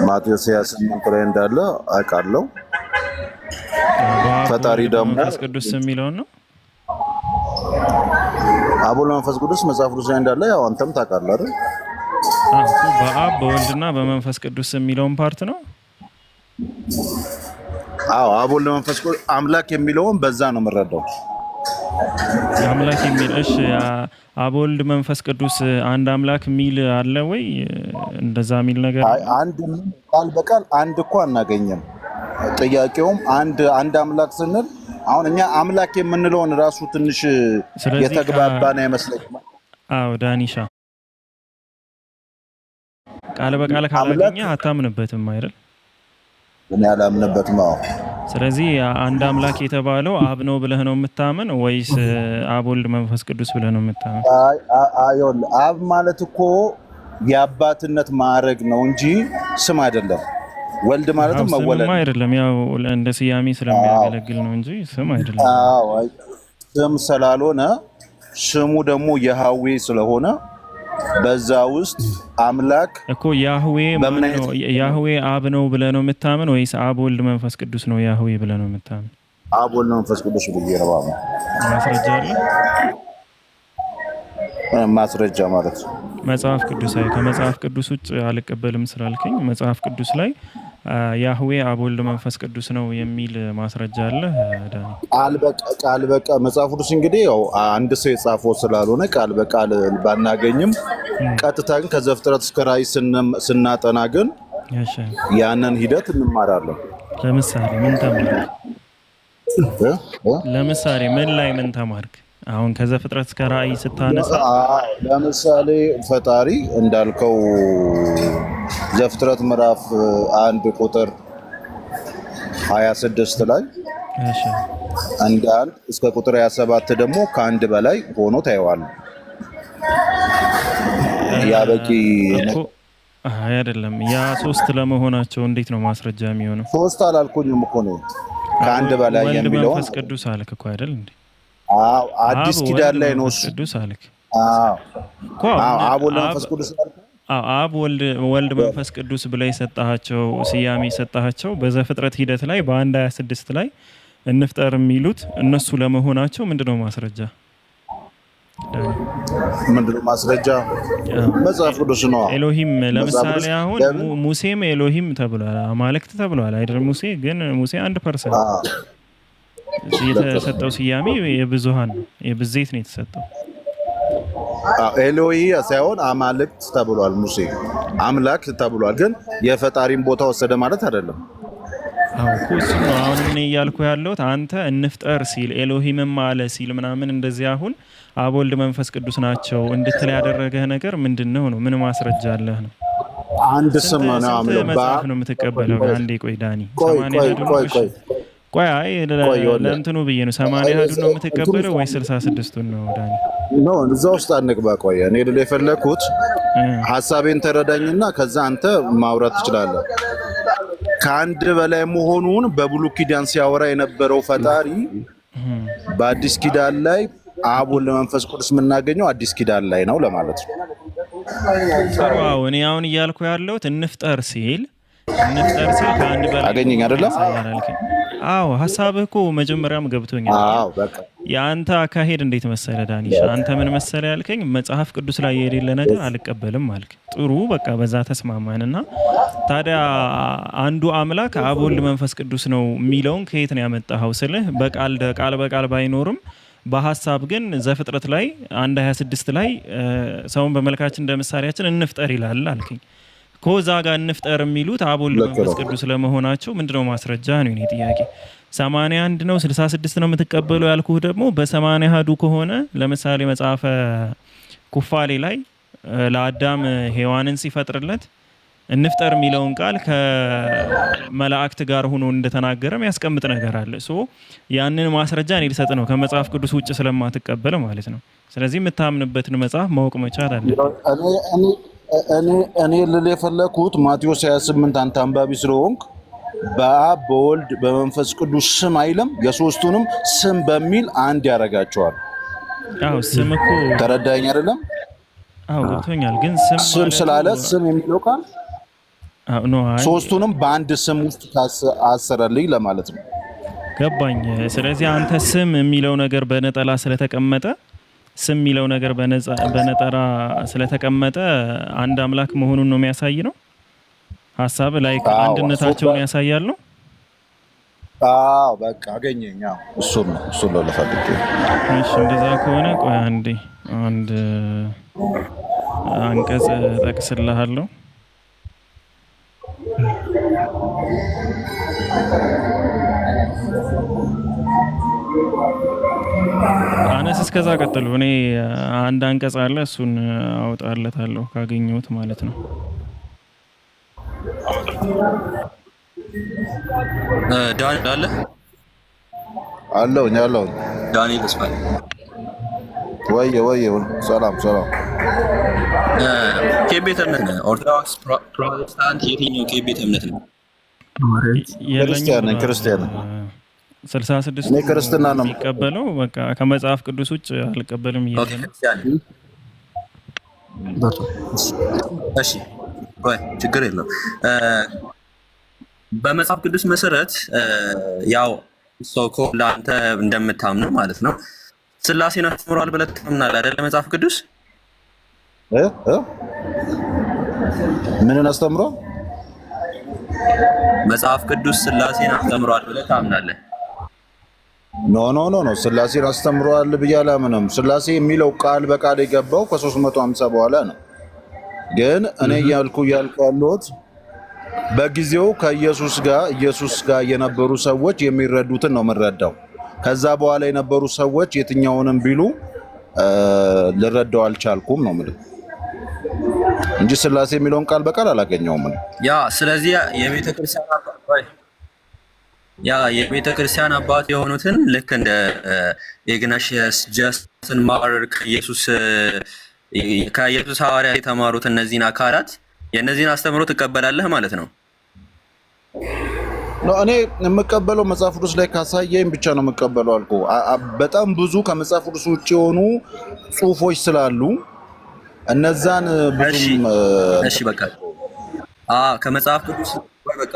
ማቴዎስ 28 ላይ እንዳለ አውቃለሁ። ፈጣሪ ደግሞ መንፈስ ቅዱስ የሚለውን ነው። አብ ወልድ መንፈስ ቅዱስ መጽሐፍ ቅዱስ ላይ እንዳለ ያው አንተም ታውቃለህ አይደል? በአብ በወልድና በመንፈስ ቅዱስ የሚለውን ፓርት ነው። አዎ አብ ወልድ መንፈስ ቅዱስ አምላክ የሚለውን በዛ ነው የምረዳው። አምላክ የሚል እሺ፣ አብ ወልድ መንፈስ ቅዱስ አንድ አምላክ የሚል አለ ወይ? እንደዛ የሚል ነገር አንድ ቃል በቃል አንድ እኮ አናገኝም። ጥያቄውም አንድ አምላክ ስንል አሁን እኛ አምላክ የምንለውን ራሱ ትንሽ የተግባባን አይመስለኝም። አዎ ዳኒሻ ቃል በቃል ካላገኘ አታምንበትም አይደል? እኔ አላምንበትም። አዎ ስለዚህ አንድ አምላክ የተባለው አብ ነው ብለህ ነው የምታምን ወይስ አብ ወልድ መንፈስ ቅዱስ ብለህ ነው የምታምን? አይ አብ ማለት እኮ የአባትነት ማዕረግ ነው እንጂ ስም አይደለም። ወልድ ማለት መወለድ ስም አይደለም። ያው እንደ ስያሜ ስለሚያገለግል ነው እንጂ ስም አይደለም። አዎ ስም ስላልሆነ ስሙ ደግሞ የሃዌ ስለሆነ በዛ ውስጥ አምላክ እኮ ያህዌ አብ ነው ብለህ ነው የምታምን ወይስ አብ ወልድ መንፈስ ቅዱስ ነው ያህዌ ብለህ ነው የምታምን? አብ ወልድ መንፈስ ቅዱስ ብዬ ነው ማለት። ማስረጃ አለ? ማስረጃ ማለት መጽሐፍ ቅዱሳዊ ከመጽሐፍ ቅዱስ ውጭ አልቀበልም ስላልከኝ መጽሐፍ ቅዱስ ላይ ያህዌ አብ ወልድ መንፈስ ቅዱስ ነው የሚል ማስረጃ አለ ዳኒ? ቃል በቃ መጽሐፍ ቅዱስ እንግዲህ ያው አንድ ሰው የጻፈው ስላልሆነ ቃል በቃል ባናገኝም ቀጥታ ግን ከዘፍጥረት እስከ ራዕይ ስናጠና ግን ያንን ሂደት እንማራለን። ለምሳሌ ምን ተማርክ? ለምሳሌ ምን ላይ ምን ተማርክ? አሁን ከዘፍጥረት እስከ ራዕይ ስታነሳ ለምሳሌ ፈጣሪ እንዳልከው ዘፍጥረት ምዕራፍ 1 ቁጥር 26 ላይ አንድ እስከ ቁጥር 27 ደግሞ ከአንድ በላይ ሆኖ ታየዋለህ። ያ በቂ አይደለም? ያ ሶስት ለመሆናቸው እንዴት ነው ማስረጃ የሚሆነው? ሶስት አላልኩኝም እኮ ነው ከአንድ በላይ የሚለው መንፈስ ቅዱስ አልክ እኮ አይደል እንዴ? አዎ አዲስ ኪዳን ላይ ነው እሱ ቅዱስ አልክ። አብ ወልድ መንፈስ ቅዱስ አብ ወልድ መንፈስ ቅዱስ ብለህ የሰጣቸው ስያሜ የሰጣቸው በዘፍጥረት ሂደት ላይ በ1 26 ላይ እንፍጠር የሚሉት እነሱ ለመሆናቸው ምንድነው ማስረጃ? ምንድነው ማስረጃ? መጽሐፍ ቅዱስ ነው። ኤሎሂም ለምሳሌ አሁን ሙሴም ኤሎሂም ተብሏል፣ አማልክት ተብሏል አይደል? ሙሴ አንድ ፐርሰን የተሰጠው ስያሜ የብዙሃን ነው፣ የብዜት ነው የተሰጠው። ኤሎሂ ሳይሆን አማልክት ተብሏል። ሙሴ አምላክ ተብሏል፣ ግን የፈጣሪን ቦታ ወሰደ ማለት አይደለም። አዎ እኮ እሱ ነው አሁን እኔ እያልኩ ያለሁት አንተ እንፍጠር ሲል ኤሎሂምም አለ ሲል ምናምን እንደዚህ አሁን አብ ወልድ መንፈስ ቅዱስ ናቸው እንድትል ያደረገህ ነገር ምንድነው ነው? ምን ማስረጃ አለህ ነው? አንድ ስም ነው አምለው መጽሐፍ ነው የምትቀበለው? አንዴ ቆይ ዳኒ 80 ቆይ አይ ለእንትኑ ብዬ ነው 80 ነው የምትቀበለው ወይ 66ቱን ነው ዳኒ? ኖ እዛ ውስጥ አንግባ። ቆይ እኔ ልል የፈለኩት ሐሳቤን ተረዳኝና ከዛ አንተ ማውራት ትችላለህ። ከአንድ በላይ መሆኑን በብሉይ ኪዳን ሲያወራ የነበረው ፈጣሪ በአዲስ ኪዳን ላይ አብ ወልድ መንፈስ ቅዱስ የምናገኘው አዲስ ኪዳን ላይ ነው ለማለት ነው። ዋው እኔ አሁን እያልኩ ያለሁት እንፍጠር ሲል ከአንድ በላይ አገኘኝ አይደለም? አዎ ሐሳብህ እኮ መጀመሪያም ገብቶኛል። አዎ በቃ የአንተ አካሄድ እንዴት መሰለ ዳኒሽ? አንተ ምን መሰለ ያልከኝ መጽሐፍ ቅዱስ ላይ የሌለ ነገር አልቀበልም አልክ። ጥሩ በቃ በዛ ተስማማንና ታዲያ አንዱ አምላክ አብ ወልድ መንፈስ ቅዱስ ነው የሚለውን ከየት ነው ያመጣኸው ስልህ ቃል በቃል ባይኖርም በሐሳብ ግን ዘፍጥረት ላይ 1:26 ላይ ሰውን በመልካችን እንደ ምሳሌያችን እንፍጠር ይላል አልከኝ። ኮዛ ጋር እንፍጠር የሚሉት አብ ወልድ መንፈስ ቅዱስ ለመሆናቸው ምንድነው ማስረጃ ነው የኔ ጥያቄ። 81 ነው 66 ነው የምትቀበሉ ያልኩህ ደግሞ በ81 ከሆነ ለምሳሌ መጽሐፈ ኩፋሌ ላይ ለአዳም ሔዋንን ሲፈጥርለት እንፍጠር የሚለውን ቃል ከመላእክት ጋር ሆኖ እንደተናገረም ያስቀምጥ ነገር አለ። ያንን ማስረጃ እኔ ልሰጥ ነው ከመጽሐፍ ቅዱስ ውጭ ስለማትቀበል ማለት ነው። ስለዚህ የምታምንበትን መጽሐፍ ማወቅ መቻል አለ። እኔ ልል የፈለኩት ማቴዎስ 28 አንተ አንባቢ ስለሆንክ በአብ በወልድ በመንፈስ ቅዱስ ስም አይልም፣ የሶስቱንም ስም በሚል አንድ ያደርጋቸዋል። አዎ ስም እኮ ተረዳኝ አይደለም? አዎ ገብቶኛል። ግን ስም ስላለ ስም የሚለው ቃል ሶስቱንም በአንድ ስም ውስጥ አሰረልኝ ለማለት ነው። ገባኝ። ስለዚህ አንተ ስም የሚለው ነገር በነጠላ ስለተቀመጠ ስም የሚለው ነገር በነጠራ ስለተቀመጠ አንድ አምላክ መሆኑን ነው የሚያሳይ ነው ሐሳብ ላይ አንድነታቸውን ያሳያል ነው። አዎ በቃ አገኘኝ። እሱ ነው ለፈልግ። እሺ እንደዛ ከሆነ ቆይ አንድ አንቀጽ ጠቅስልሃለሁ። አነስ እስከዛ ቀጥሉ። እኔ አንድ አንቀጽ አለ እሱን አውጣለታለሁ ካገኘሁት ማለት ነው። ዳኒ አለው ዳኒ ተስፋዬ ወይ ሰላም ከቤተ እምነት ነው? ኦርቶዶክስ ፕሮቴስታንት የትኛው ከቤተ እምነት ነው? ክርስቲያን 66 እኔ ክርስትና ነው የሚቀበለው። በቃ ከመጽሐፍ ቅዱስ ውጭ አልቀበልም እያለ ነው። እሺ ወይ ችግር የለም። በመጽሐፍ ቅዱስ መሰረት ያው ሶኮ ለአንተ እንደምታምነው ማለት ነው ስላሴን አስተምሯል ብለህ ታምናለህ አይደል? መጽሐፍ ቅዱስ ምንን አስተምሮ? መጽሐፍ ቅዱስ ስላሴን አስተምሯል ብለህ ታምናለህ? ኖ ስላሴን አስተምሯል ብዬ አላምንም። ስላሴ የሚለው ቃል በቃል የገባው ከ350 በኋላ ነው። ግን እኔ እያልኩ ያለሁት በጊዜው ከኢየሱስ ጋር የነበሩ ሰዎች የሚረዱትን ነው የምንረዳው። ከዛ በኋላ የነበሩ ሰዎች የትኛውንም ቢሉ ልረዳው አልቻልኩም ነው የምልህ እንጂ ስላሴ የሚለውን ቃል በቃል አላገኘውም። ያ ስለዚህ የቤተ ክርስቲያን አባት የሆኑትን ልክ እንደ ኢግናሽየስ፣ ጀስትን ማርክ ከኢየሱስ ሐዋርያ የተማሩት እነዚህን አካላት የእነዚህን አስተምሮ ትቀበላለህ ማለት ነው? እኔ የምቀበለው መጽሐፍ ቅዱስ ላይ ካሳየኝ ብቻ ነው የምቀበለው አልኩ። በጣም ብዙ ከመጽሐፍ ቅዱስ ውጭ የሆኑ ጽሁፎች ስላሉ እነዛን ብዙም እሺ በቃ ከመጽሐፍ ቅዱስ በቃ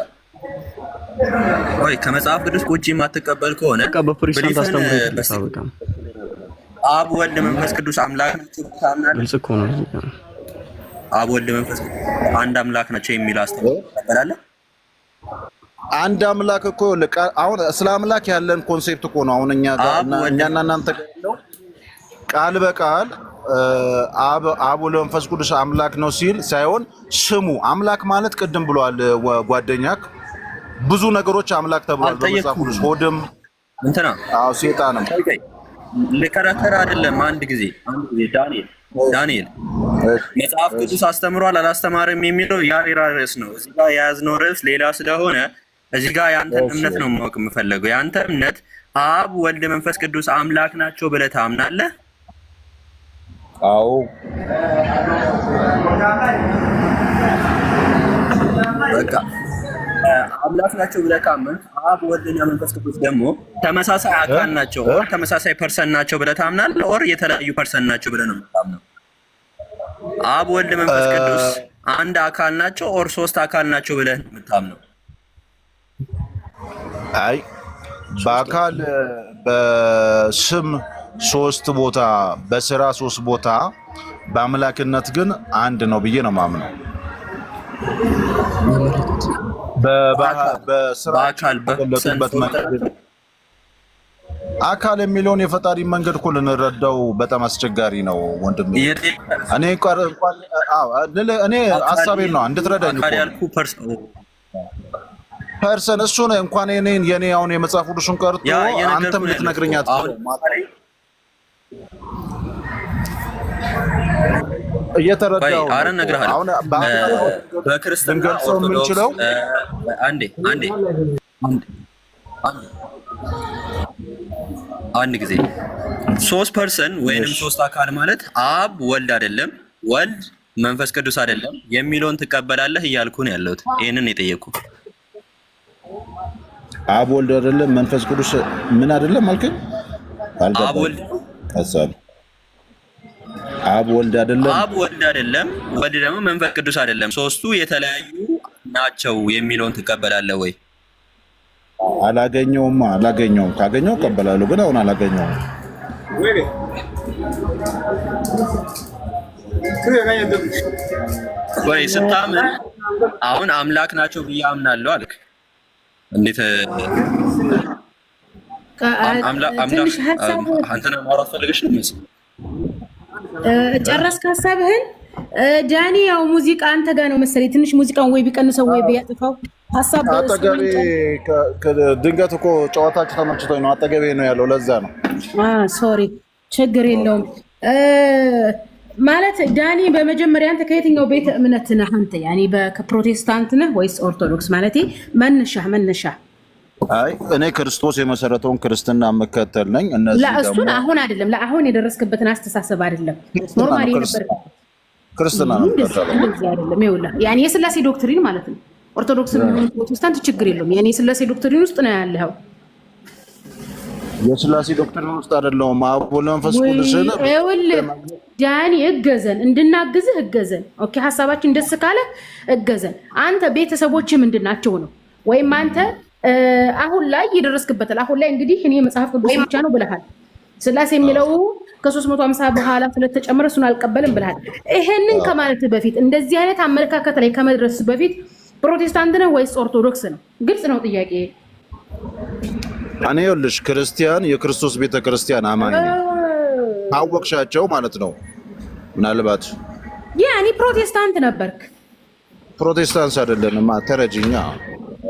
ከመጽሐፍ ቅዱስ ውጭ የማትቀበል ከሆነ በፕሮቴስታንት አስተምሮ በቃ አብ ወልድ መንፈስ ቅዱስ አምላክ ናቸው ታምናለህ? ግልጽ እኮ ነው። አብ ወልድ መንፈስ አንድ አምላክ ናቸው የሚል አስተምሮ ትቀበላለህ? አንድ አምላክ እኮ አሁን ስለ አምላክ ያለን ኮንሴፕት እኮ ነው። አሁን እኛና እናንተ ቃል በቃል አብ ወልድ መንፈስ ቅዱስ አምላክ ነው ሲል ሳይሆን ስሙ አምላክ ማለት ቅድም ብሏል ጓደኛክ ብዙ ነገሮች አምላክ ተብሏል በመጽሐፍ ቅዱስ። ሆድም እንትና ሴጣንም ልከራከር አይደለም። አንድ ጊዜ ዳንኤል መጽሐፍ ቅዱስ አስተምሯል አላስተማርም የሚለው የሌላ ርዕስ ነው። እዚህ ጋር የያዝነው ርዕስ ሌላ ስለሆነ እዚህ ጋር ያንተን እምነት ነው ማወቅ የምፈልገው። ያንተ እምነት አብ ወልድ መንፈስ ቅዱስ አምላክ ናቸው ብለህ ታምናለህ? አዎ። በቃ አምላክ ናቸው ብለህ ካመንክ አብ ወልድና መንፈስ ቅዱስ ደግሞ ተመሳሳይ አካል ናቸው ኦር ተመሳሳይ ፐርሰን ናቸው ብለህ ታምናለህ? ኦር የተለያዩ ፐርሰን ናቸው ብለህ ነው የምታምነው? አብ ወልድ መንፈስ ቅዱስ አንድ አካል ናቸው ኦር ሶስት አካል ናቸው ብለህ ነው የምታምነው? አይ በአካል በስም ሶስት ቦታ በስራ ሶስት ቦታ በአምላክነት ግን አንድ ነው ብዬ ነው ማምነው። በስራ በአካል በተገለጡበት መንገድ አካል የሚለውን የፈጣሪ መንገድ እኮ ልንረዳው በጣም አስቸጋሪ ነው ወንድሜ። እኔ ሀሳቤን ነው እንድትረዳኝ እኮ ፐርሰን እሱ ነው። እንኳን የኔ አሁን የመጽሐፍ ቅዱስን ቀርቶ አንተም ልትነግረኝ እየተረዳው አሁን በክርስትና የምንችለው አንድ ጊዜ ሶስት ፐርሰን ወይንም ሶስት አካል ማለት አብ ወልድ አይደለም ወልድ መንፈስ ቅዱስ አይደለም የሚለውን ትቀበላለህ እያልኩ ነው ያለሁት። ይሄንን የጠየቁ አብ ወልድ አይደለም መንፈስ ቅዱስ ምን አይደለም አልከኝ? አብ ወልድ አብ ወልድ አይደለም ወልድ ደግሞ መንፈስ ቅዱስ አይደለም፣ ሶስቱ የተለያዩ ናቸው የሚለውን ትቀበላለህ ወይ? አላገኘውም። ካገኘው እቀበላለሁ፣ ግን አሁን አላገኘውም። ወይ ስታምን አሁን አምላክ ናቸው ብዬ አምናለሁ አልክ። እንዴት አምላክ አንተና ማውራት ፈልገሽ ነው መሰለኝ። ጨረስክ ሀሳብህን? ዳኒ ያው ሙዚቃ አንተ ጋር ነው መሰለኝ። ትንሽ ሙዚቃውን ወይ ቢቀንሰው ወይ ቢያጥፋው። ሀሳብ አጠገቤ ድንገት እኮ ጨዋታችሁ ተመችቶኝ ነው አጠገቤ ነው ያለው፣ ለዛ ነው። ሶሪ፣ ችግር የለውም። ማለት ዳኒ በመጀመሪያ አንተ ከየትኛው ቤተ እምነት ነህ አንተ? ያኔ በፕሮቴስታንት ነህ ወይስ ኦርቶዶክስ? ማለት መነሻ? አይ እኔ ክርስቶስ የመሰረተውን ክርስትና መከተል ነኝ። እነዚህ ደግሞ እሱን አሁን አይደለም ለአሁን የደረስክበትን አስተሳሰብ አይደለም፣ ኖርማሊ ነበር ክርስትና ነው እንደዚህ አይደለም። ይኸውልህ ያኔ የሥላሴ ዶክትሪን ማለት ነው። ኦርቶዶክስ እና ፕሮቴስታንት ችግር የለውም። ያኔ የሥላሴ ዶክትሪን ውስጥ ነው ያለው። የሥላሴ ዶክትሪን ውስጥ አይደለም። አብ ወልድ መንፈስ ቅዱስ ነው። ይኸውልህ ዳኒ እገዘን እንድናግዝህ እገዘን። ኦኬ ሐሳባችን ደስ ካለ እገዘን። አንተ ቤተሰቦች ምንድናቸው ነው? ወይም አንተ አሁን ላይ የደረስክበታል። አሁን ላይ እንግዲህ እኔ መጽሐፍ ቅዱስ ብቻ ነው ብለሃል። ሥላሴ የሚለው ከ350 በኋላ ስለተጨመረ እሱን አልቀበልም ብለሃል። ይሄንን ከማለት በፊት እንደዚህ አይነት አመለካከት ላይ ከመድረስ በፊት ፕሮቴስታንት ነው ወይስ ኦርቶዶክስ ነው? ግልጽ ነው ጥያቄ። እኔ ይኸውልሽ ክርስቲያን የክርስቶስ ቤተክርስቲያን አማኝ ታወቅሻቸው ማለት ነው። ምናልባት ያኔ ፕሮቴስታንት ነበርክ። ፕሮቴስታንት አይደለንማ፣ ተረጂኛ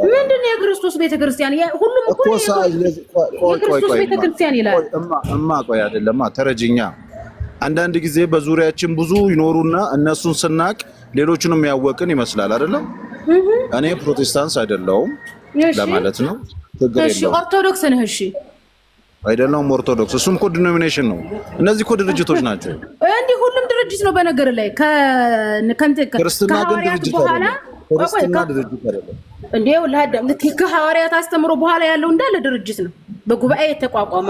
ምንድነው የክርስቶስ ቤተክርስቲያን? ሁሉም እኮ የክርስቶስ ቤተክርስቲያን ይላል። ቆይ አይደለማ፣ ተረጂኛ። አንዳንድ ጊዜ በዙሪያችን ብዙ ይኖሩና እነሱን ስናቅ ሌሎችንም ያወቅን ይመስላል አይደለም? እኔ ፕሮቴስታንት አይደለሁም ለማለት ነው። እሺ ኦርቶዶክስ ነህ? እሺ አይደለሁም ኦርቶዶክስ። እሱም እኮ ዲኖሚኔሽን ነው። እነዚህ እኮ ድርጅቶች ናቸው። እንዲህ ሁሉም ድርጅት ነው በነገር ላይ ክርስትና ግን ድርጅት አይደለም። ክርስትና ድርጅት አይደለም። እንዴው ለሀዳም ከሐዋርያት አስተምሮ በኋላ ያለው እንዳለ ድርጅት ነው። በጉባኤ የተቋቋመ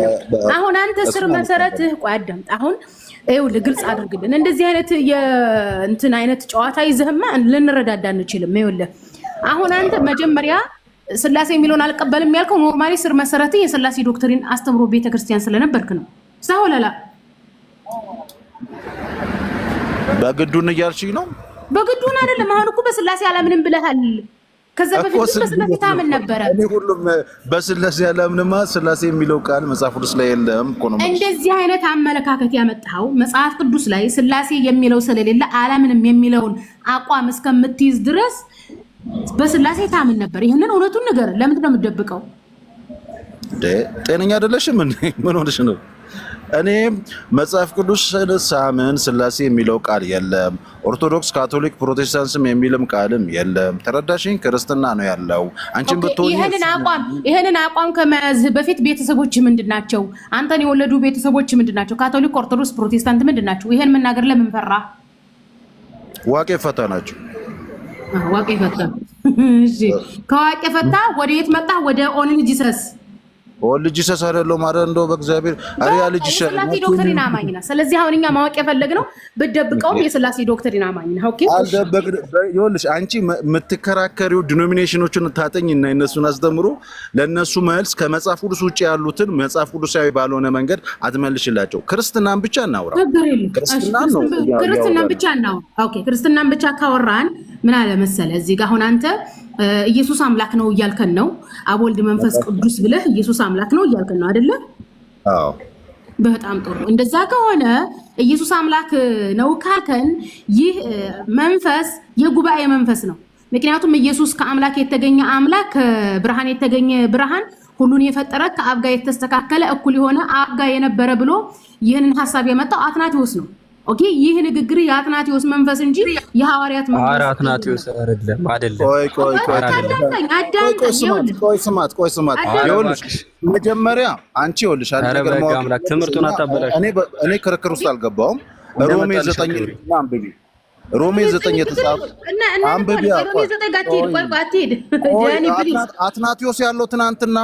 ነው። አሁን አንተ ስር መሰረትህ አዳምጥ። አሁን ይኸው ለግልጽ አድርግልን። እንደዚህ አይነት የእንትን አይነት ጨዋታ ይዘህማ ልንረዳዳ አንችልም። ይኸውልህ አሁን አንተ መጀመሪያ ሥላሴ የሚለውን አልቀበልም ያልከው ኖርማሊ ስር መሰረትህ የሥላሴ ዶክትሪን አስተምሮ ቤተክርስቲያን ስለነበርክ ነው። ሳውላላ በግዱን እያልሽኝ ነው? በግዱን አይደለም። አሁን እኮ በሥላሴ አላምንም ብለሃል። ከዛ በፊት በሥላሴ ታምን ነበረ። እኔ ሁሉም በሥላሴ አላምንማ። ሥላሴ የሚለው ቃል መጽሐፍ ቅዱስ ላይ የለም እኮ ነው። እንደዚህ አይነት አመለካከት ያመጣው መጽሐፍ ቅዱስ ላይ ሥላሴ የሚለው ስለሌለ አላምንም የሚለውን አቋም እስከምትይዝ ድረስ በስላሴ ታምን ነበር። ይሄንን እውነቱን ነገር ለምንድን ነው የምትደብቀው? ጤነኛ አይደለሽም እንዴ? ምን ሆነሽ ነው? እኔ መጽሐፍ ቅዱስ ሳምን ስላሴ የሚለው ቃል የለም። ኦርቶዶክስ፣ ካቶሊክ፣ ፕሮቴስታንትም የሚልም ቃልም የለም። ተረዳሽኝ? ክርስትና ነው ያለው። አንቺም ብትሆኚ ይሄንን አቋም ከመያዝ በፊት ቤተሰቦች ምንድናቸው? አንተን የወለዱ ቤተሰቦች ምንድናቸው? ካቶሊክ፣ ኦርቶዶክስ፣ ፕሮቴስታንት ምንድናቸው? ይሄን መናገር ለምን ፈራ? ዋቄ ፈታ ናቸው። ዋቄ ፈታ። እሺ፣ ከዋቄ ፈታ ወደ የት መጣ? ወደ ኦንሊ ጂሰስ ልጅ ሰሳረለው ማለት እንደው በእግዚአብሔር አሪያ ልጅ የስላሴ ዶክትሪን አማኝ ነው። ስለዚህ አሁን እኛ ማወቅ የፈለግነው ብትደብቀውም የስላሴ ዶክትሪን አማኝ ነው። ኦኬ ይኸውልሽ አንቺ የምትከራከሪው ዲኖሚኔሽኖችን ታጠኝና እነሱን አስተምሮ ለነሱ መልስ ከመጽሐፍ ቅዱስ ውጪ ያሉትን መጽሐፍ ቅዱሳዊ ባልሆነ መንገድ አትመልሽላቸው። ክርስትናን ብቻ እናውራ። ክርስትናን ብቻ እናውራ። ኦኬ ክርስትናን ብቻ ካወራን ምን አለ መሰለ እዚህ ጋር አሁን አንተ ኢየሱስ አምላክ ነው እያልከን ነው። አብ ወልድ መንፈስ ቅዱስ ብለህ ኢየሱስ አምላክ ነው እያልከን ነው አይደለ? አዎ። በጣም ጥሩ። እንደዛ ከሆነ ኢየሱስ አምላክ ነው ካልከን ይህ መንፈስ የጉባኤ መንፈስ ነው። ምክንያቱም ኢየሱስ ከአምላክ የተገኘ አምላክ፣ ከብርሃን የተገኘ ብርሃን፣ ሁሉን የፈጠረ ከአብ ጋር የተስተካከለ እኩል የሆነ አብ ጋር የነበረ ብሎ ይህንን ሐሳብ የመጣው አትናቴዎስ ነው። ኦኬ ይህ ንግግር የአትናቴዎስ መንፈስ እንጂ የሐዋርያት መንፈስ አትናቴዎስ አይደለም። ቆይ ስማት። ይኸውልሽ መጀመሪያ አንቺ ይኸውልሽ ነገር ማወቅ ትምህርቱን አታበላሽ። እኔ ክርክር ውስጥ አልገባሁም። ሮሜ 9 አንብቢ። ሮሜ 9 የተጻፈ አንብቢ። አትናቴዎስ ያለው ትናንትና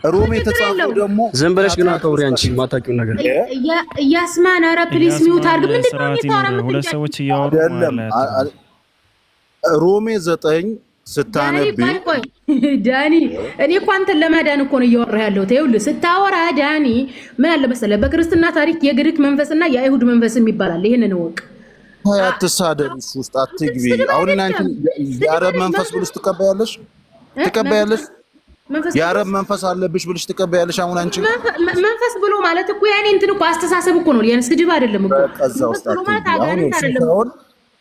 ሮሜ የተጻፈው ደግሞ ዝም ብለሽ ግን አታውሪ። አንቺ ማታውቂው ነገር ያስማን። ኧረ ፕሊስ ሚውት አድርግ። ምንድን ነው የምታወራው? ሁለት ሰዎች እያወሩ አይደለም። ሮሜ 9 ስታነቢ ዳኒ፣ እኔ እኮ አንተን ለማዳን እኮ ነው እያወራህ ያለሁት። ይኸውልህ ስታወራ ዳኒ ምን አለ መሰለህ፣ በክርስትና ታሪክ የግሪክ መንፈስና የአይሁድ መንፈስም ይባላል። ይሄንን እወቅ። አትሳደብ፣ ውስጥ አትግቢ። አሁን አንቺ የአረብ መንፈስ ብለሽ ትቀበያለሽ? የአረብ መንፈስ አለብሽ ብለሽ ትቀበያለሽ? አሁን አንቺ መንፈስ ብሎ ማለት እኮ ያኔ እንትን እኮ አስተሳሰብ እኮ ነው። ያን ስድብ አይደለም እኮ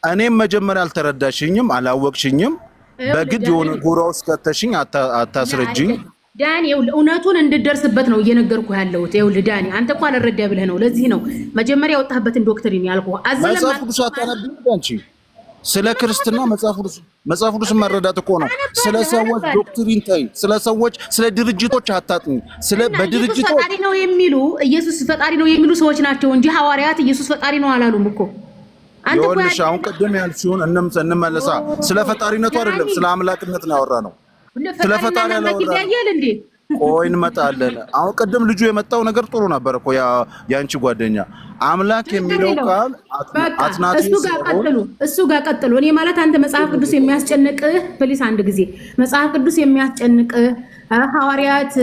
እኔም መጀመሪያ አልተረዳሽኝም፣ አላወቅሽኝም። በግድ የሆነ ጎራ ውስጥ ከተሽኝ አታስረጅኝ። ዳኒ እውነቱን እንድደርስበት ነው እየነገርኩ ያለሁት። ይኸውልህ ዳኒ አንተ እኮ አልረዳ ብለህ ነው። ለዚህ ነው መጀመሪያ ያወጣህበትን ዶክትሪን ያልኩህ። መጽሐፍ ቅዱስ አታነብም አንቺ? ስለ ክርስትና መጽሐፍ ቅዱስ መረዳት እኮ ነው። ስለ ሰዎች ዶክትሪን ታይ፣ ስለ ሰዎች ስለ ድርጅቶች አታጥኝ። ስለ በድርጅቶች ፈጣሪ ነው የሚሉ ኢየሱስ ፈጣሪ ነው የሚሉ ሰዎች ናቸው እንጂ ሐዋርያት ኢየሱስ ፈጣሪ ነው አላሉም እኮ። አንተ እኮ ይኸውልሽ አሁን ቅድም ያልሽውን እንመለሳ። ስለ ፈጣሪነቱ አይደለም ስለ አምላክነት ነው ያወራነው። ስለ ፈጣሪ ያለ እንዴ? ቆይ እንመጣለን። አሁን ቅድም ልጁ የመጣው ነገር ጥሩ ነበር እኮ ያንቺ ጓደኛ አምላክ የሚለው ቃል አትናቴዎስ እሱ ጋር ቀጥሉ። እኔ ማለት አንተ መጽሐፍ ቅዱስ የሚያስጨንቅህ ፕሊስ አንድ ጊዜ መጽሐፍ ቅዱስ የሚያስጨንቅህ ሐዋርያት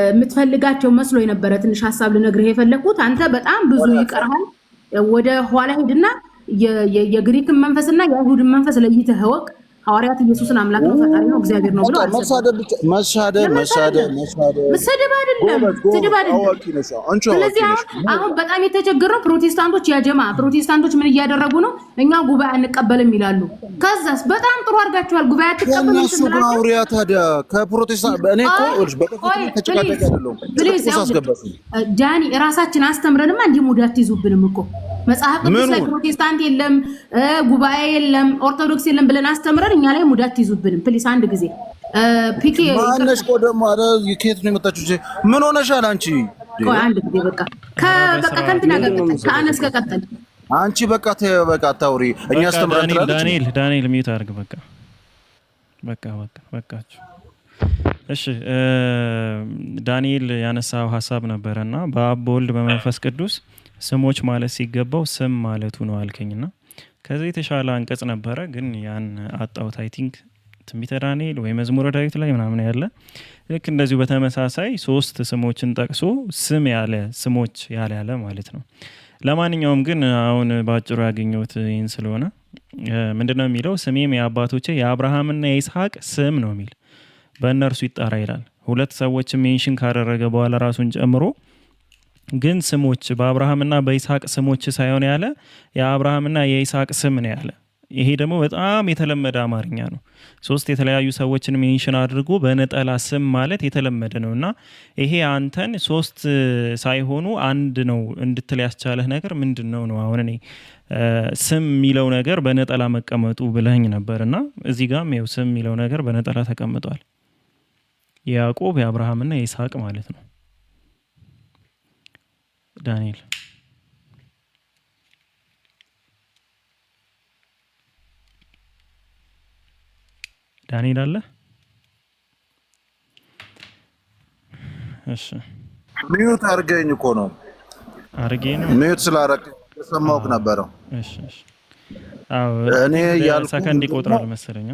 የምትፈልጋቸው መስሎ የነበረ ትንሽ ሐሳብ ልነግርህ የፈለኩት አንተ በጣም ብዙ ይቀርሃል። ወደ ኋላ ሄድና የግሪክን መንፈስና የአይሁድን መንፈስ ለይተህ እወቅ። ሐዋርያት ኢየሱስን አምላክ ነው ፈጣሪ ነው እግዚአብሔር ነው ብለው መሳደብ አይደለም፣ ስድብ አይደለም። ስለዚህ አሁን በጣም የተቸገረው ፕሮቴስታንቶች ምን እያደረጉ ነው? እኛ ጉባኤ አንቀበልም ይላሉ። ከዛስ በጣም ጥሩ አድርጋችኋል። ጉባኤ አትቀበልም እነሱ ጋውሪያ ታዲያ ከፕሮቴስታንት እኔ ተጨቃጨቅ አይደለም። ዳኒ ራሳችን አስተምረንማ እንዲህ ሙድ አትይዙብንም እኮ መጽሐፍ ቅዱስ ላይ ፕሮቴስታንት የለም ጉባኤ የለም ኦርቶዶክስ የለም ብለን አስተምረን እኛ ላይ ሙዳት ይዙብንም። ፕሊስ አንድ ጊዜ ፒኬ ማነሽ ቆ ደግሞ አረ የኬት ነው የመጣችው? ምን ሆነሻል አንቺ? ቆይ አንድ ጊዜ በቃ ከእንትና ጋር ከአነስ ጋር ቀጥል አንቺ። በቃ አታውሪ። እኛ አስተምረን ዳንኤል ሚዩት አድርግ። በቃችሁ። እሺ ዳንኤል ያነሳው ሀሳብ ነበረና በአብ በወልድ በመንፈስ ቅዱስ ስሞች ማለት ሲገባው ስም ማለቱ ነው አልከኝና ከዚህ የተሻለ አንቀጽ ነበረ ግን ያን አጣውት። አይ ቲንክ ትንቢተ ዳንኤል ወይ መዝሙረ ዳዊት ላይ ምናምን ያለ ልክ እንደዚሁ በተመሳሳይ 3 ስሞችን ጠቅሶ ስም ያለ ስሞች ያለ ማለት ነው። ለማንኛውም ግን አሁን ባጭሩ ያገኘሁት ይህን ስለሆነ ምንድነው የሚለው? ስሜም የአባቶቼ የአብርሃምና የይስሐቅ ስም ነው የሚል በእነርሱ ይጣራ ይላል። 2 ሰዎችን ሜንሽን ካደረገ በኋላ ራሱን ጨምሮ ግን ስሞች በአብርሃምና በይስሐቅ ስሞች ሳይሆን ያለ የአብርሃምና የይስሐቅ ስም ነው ያለ። ይሄ ደግሞ በጣም የተለመደ አማርኛ ነው። ሶስት የተለያዩ ሰዎችን ሜንሽን አድርጎ በነጠላ ስም ማለት የተለመደ ነው እና ይሄ አንተን ሶስት ሳይሆኑ አንድ ነው እንድትል ያስቻለህ ነገር ምንድን ነው? አሁን እኔ ስም የሚለው ነገር በነጠላ መቀመጡ ብለኝ ነበር እና እዚህ ጋም ይኸው ስም የሚለው ነገር በነጠላ ተቀምጧል። የያዕቆብ የአብርሃምና የይስሐቅ ማለት ነው። ዳንኤል አለ? እሺ ሚዩት አድርገኝ እኮ ነው። ሚዩት ስላደረግ ሰማሁህ ነበረው። እሺ አዎ እኔ ያልኩህ ሰከንድ ይቆጥራል መሰለኝ።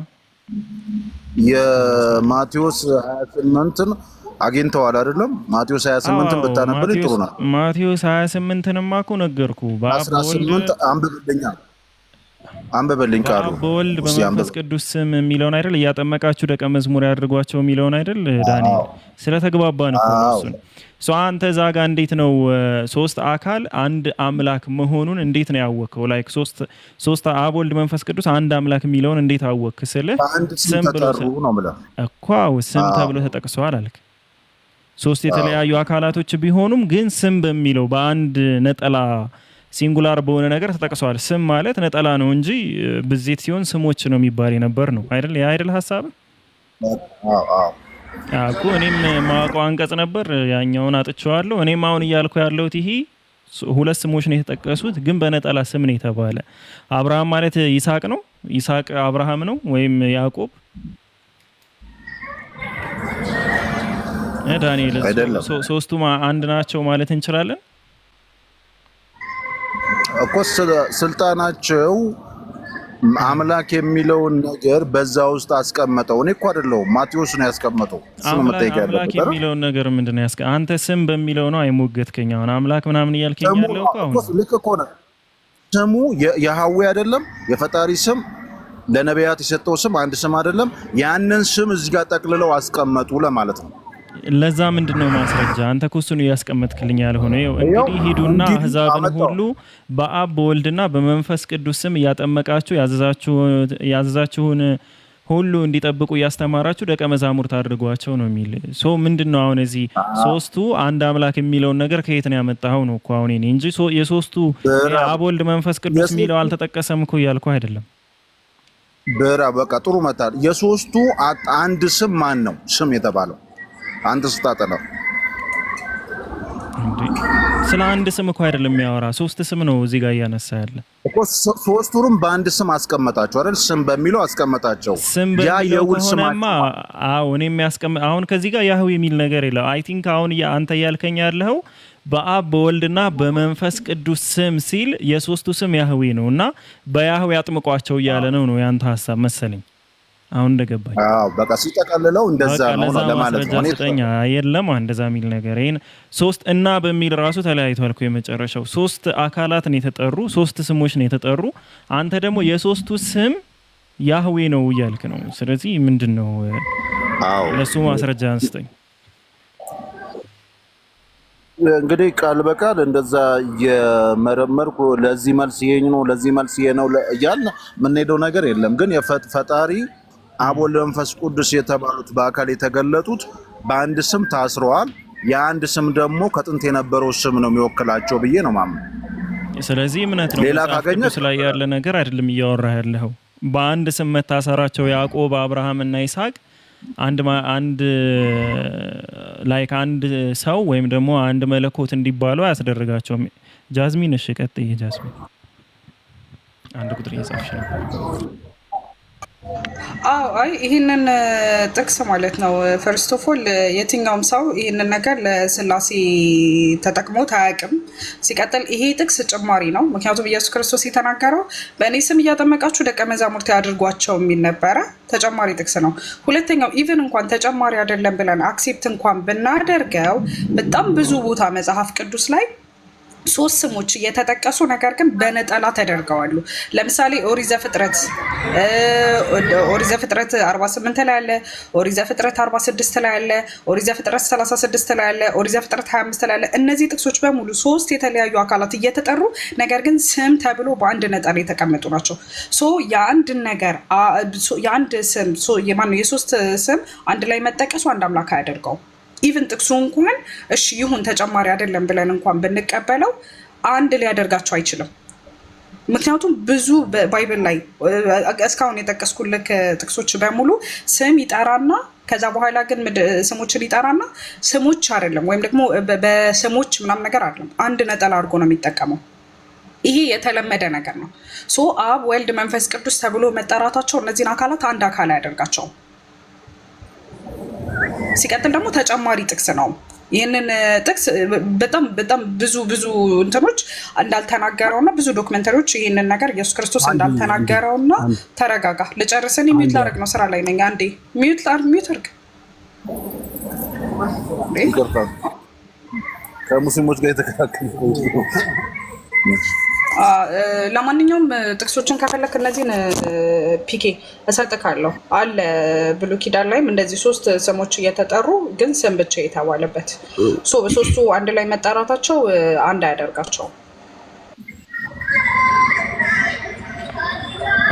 የማቴዎስ 28ን አግኝተዋል አይደለም? ማቴዎስ 28ን ብታነብልኝ ጥሩ ነው። ማቴዎስ 28ንማ እኮ ነገርኩህ። በ18 አንብብልኝ ቃሉ በወልድ በመንፈስ ቅዱስ ስም የሚለውን አይደል? እያጠመቃችሁ ደቀ መዝሙር ያድርጓቸው የሚለውን አይደል? ዳንኤል ስለተግባባን እኮ እሱ አንተ እዛ ጋር እንዴት ነው ሶስት አካል አንድ አምላክ መሆኑን እንዴት ነው ያወቅኸው? ላይክ ሶስት አብ ወልድ መንፈስ ቅዱስ አንድ አምላክ የሚለውን እንዴት አወቅክ? ስልህ ስም ብሎ እኮ ስም ተብሎ ተጠቅሰዋል አልክ። ሶስት የተለያዩ አካላቶች ቢሆኑም ግን ስም በሚለው በአንድ ነጠላ ሲንጉላር በሆነ ነገር ተጠቅሰዋል። ስም ማለት ነጠላ ነው እንጂ ብዜት ሲሆን ስሞች ነው የሚባል የነበር ነው አይደል? ያ አይደል ሐሳብ? እኮ እኔም ማውቀው አንቀጽ ነበር፣ ያኛውን አጥቼዋለሁ። እኔም አሁን እያልኩ ያለሁት ይሄ ሁለት ስሞች ነው የተጠቀሱት፣ ግን በነጠላ ስም ነው የተባለ። አብርሃም ማለት ይስሐቅ ነው፣ ይስሐቅ አብርሃም ነው ወይም ያዕቆብ። ዳንኤል ሶስቱም አንድ ናቸው ማለት እንችላለን እኮ። ስልጣናቸው አምላክ የሚለውን ነገር በዛ ውስጥ አስቀመጠው። እኔ እኮ አይደለሁም ማቴዎስ ነው ያስቀመጠው። አምላክ የሚለውን ነገር ምንድን ነው አንተ ስም በሚለው ነው አይሞገትከኝ። አሁን አምላክ ምናምን እያልከኝ ያለው እኮ አሁን ልክ እኮ ነው። ስሙ የሐዌ አይደለም? የፈጣሪ ስም ለነቢያት የሰጠው ስም አንድ ስም አይደለም? ያንን ስም እዚህ ጋር ጠቅልለው አስቀመጡ ለማለት ነው። ለዛ ምንድነው ማስረጃ? አንተ እኮ እሱን እያስቀመጥክልኝ ያልሆነ እንግዲህ ሂዱና አሕዛብን ሁሉ በአብ በወልድና በመንፈስ ቅዱስ ስም እያጠመቃችሁ ያዘዛችሁን ሁሉ እንዲጠብቁ እያስተማራችሁ ደቀ መዛሙርት አድርጓቸው ነው የሚል። ምንድነው አሁን እዚህ ሶስቱ አንድ አምላክ የሚለውን ነገር ከየት ነው ያመጣኸው ነው እኮ አሁን እኔ እንጂ የሶስቱ አብ ወልድ መንፈስ ቅዱስ የሚለው አልተጠቀሰም እኮ እያልኩ አይደለም። በቃ ጥሩ መጣል። የሶስቱ አንድ ስም ማን ነው ስም የተባለው? አንተ ስታጠናው ስለ አንድ ስም እኮ አይደለም የሚያወራ፣ ሶስት ስም ነው እዚህ ጋር እያነሳ ያለ እኮ። ሶስቱንም በአንድ ስም አስቀመጣቸው አይደል? ስም በሚለው አስቀመጣቸው። ያ የውል ስምማ እኔም አሁን ከዚህ ጋር ያህዌ የሚል ነገር የለም። አይ ቲንክ አሁን አንተ እያልከኝ ያለኸው በአብ በወልድና በመንፈስ ቅዱስ ስም ሲል የሶስቱ ስም ያህዌ ነው እና በያህዌ አጥምቋቸው እያለ ነው ያንተ ሀሳብ መሰለኝ። አሁን እንደገባኝ በቃ ሲጠቀልለው እንደዛ ነው ለማለት ነው። የለም እንደዛ የሚል ነገር ይሄን ሶስት እና በሚል ራሱ ተለያይቷል እኮ የመጨረሻው ሶስት አካላት ነው የተጠሩ፣ ሶስት ስሞች ነው የተጠሩ። አንተ ደግሞ የሶስቱ ስም ያህዌ ነው እያልክ ነው። ስለዚህ ምንድነው ለሱ ማስረጃ አንስተኝ። እንግዲህ ቃል በቃል እንደዛ የመረመርኩ ለዚህ መልስ ይሄ ነው ለዚህ መልስ ይሄ ነው እያልን የምንሄደው ነገር የለም። ግን ፈጣሪ አብ ወልድ መንፈስ ቅዱስ የተባሉት በአካል የተገለጡት በአንድ ስም ታስረዋል። የአንድ ስም ደግሞ ከጥንት የነበረው ስም ነው የሚወክላቸው ብዬ ነው ማምን። ስለዚህ እምነት ነው ሌላ ካገኘስ ላይ ያለ ነገር አይደለም እያወራ ያለው። በአንድ ስም መታሰራቸው ያዕቆብ አብርሃም እና ይስሐቅ አንድ ላይክ አንድ ሰው ወይም ደግሞ አንድ መለኮት እንዲባሉ አያስደርጋቸውም። ጃዝሚን እሺ ቀጥይ። ጃዝሚን አንድ ቁጥር እየጻፍሽ ነበር። አይ ይህንን ጥቅስ ማለት ነው ፈርስት ኦፍ ኦል የትኛውም ሰው ይህንን ነገር ለስላሴ ተጠቅሞት አያውቅም። ሲቀጥል ይሄ ጥቅስ ጭማሪ ነው። ምክንያቱም ኢየሱስ ክርስቶስ የተናገረው በእኔ ስም እያጠመቃችሁ ደቀ መዛሙርት ያድርጓቸው የሚል ነበረ። ተጨማሪ ጥቅስ ነው። ሁለተኛው ኢቭን እንኳን ተጨማሪ አይደለም ብለን አክሴፕት እንኳን ብናደርገው በጣም ብዙ ቦታ መጽሐፍ ቅዱስ ላይ ሶስት ስሞች እየተጠቀሱ ነገር ግን በነጠላ ተደርገዋሉ። ለምሳሌ ኦሪት ዘፍጥረት 48 ላይ አለ፣ ኦሪት ዘፍጥረት 46 ላይ አለ፣ ኦሪት ዘፍጥረት 36 ላይ አለ፣ ኦሪት ዘፍጥረት 25 ላይ አለ። እነዚህ ጥቅሶች በሙሉ ሶስት የተለያዩ አካላት እየተጠሩ ነገር ግን ስም ተብሎ በአንድ ነጠላ የተቀመጡ ናቸው። የአንድ ነገር የአንድ ስም የሶስት ስም አንድ ላይ መጠቀሱ አንድ አምላክ አያደርገው። ኢቭን ጥቅሱ እንኳን እሺ ይሁን ተጨማሪ አይደለም ብለን እንኳን ብንቀበለው አንድ ሊያደርጋቸው አይችልም። ምክንያቱም ብዙ ባይብል ላይ እስካሁን የጠቀስኩልክ ጥቅሶች በሙሉ ስም ይጠራና ከዛ በኋላ ግን ስሞችን ይጠራና ስሞች አይደለም ወይም ደግሞ በስሞች ምናምን ነገር አይደለም፣ አንድ ነጠላ አድርጎ ነው የሚጠቀመው። ይሄ የተለመደ ነገር ነው። አብ ወልድ መንፈስ ቅዱስ ተብሎ መጠራታቸው እነዚህን አካላት አንድ አካል አያደርጋቸውም። ሲቀጥል ደግሞ ተጨማሪ ጥቅስ ነው። ይህንን ጥቅስ በጣም ብዙ እንትኖች እንዳልተናገረውና ብዙ ዶክመንተሪዎች ይህንን ነገር ኢየሱስ ክርስቶስ እንዳልተናገረውና ተረጋጋ ልጨርስን ሚዩት ላደርግ ነው፣ ስራ ላይ ነኝ። አንዴ ሚዩት አድርግ። ከሙስሊሞች ጋር የተከራከረ ለማንኛውም ጥቅሶችን ከፈለክ እነዚህን ፒኬ እሰጥካለሁ አለ። ብሉይ ኪዳን ላይም እንደዚህ ሶስት ስሞች እየተጠሩ ግን ስም ብቻ የተባለበት በሶስቱ አንድ ላይ መጠራታቸው አንድ አያደርጋቸውም።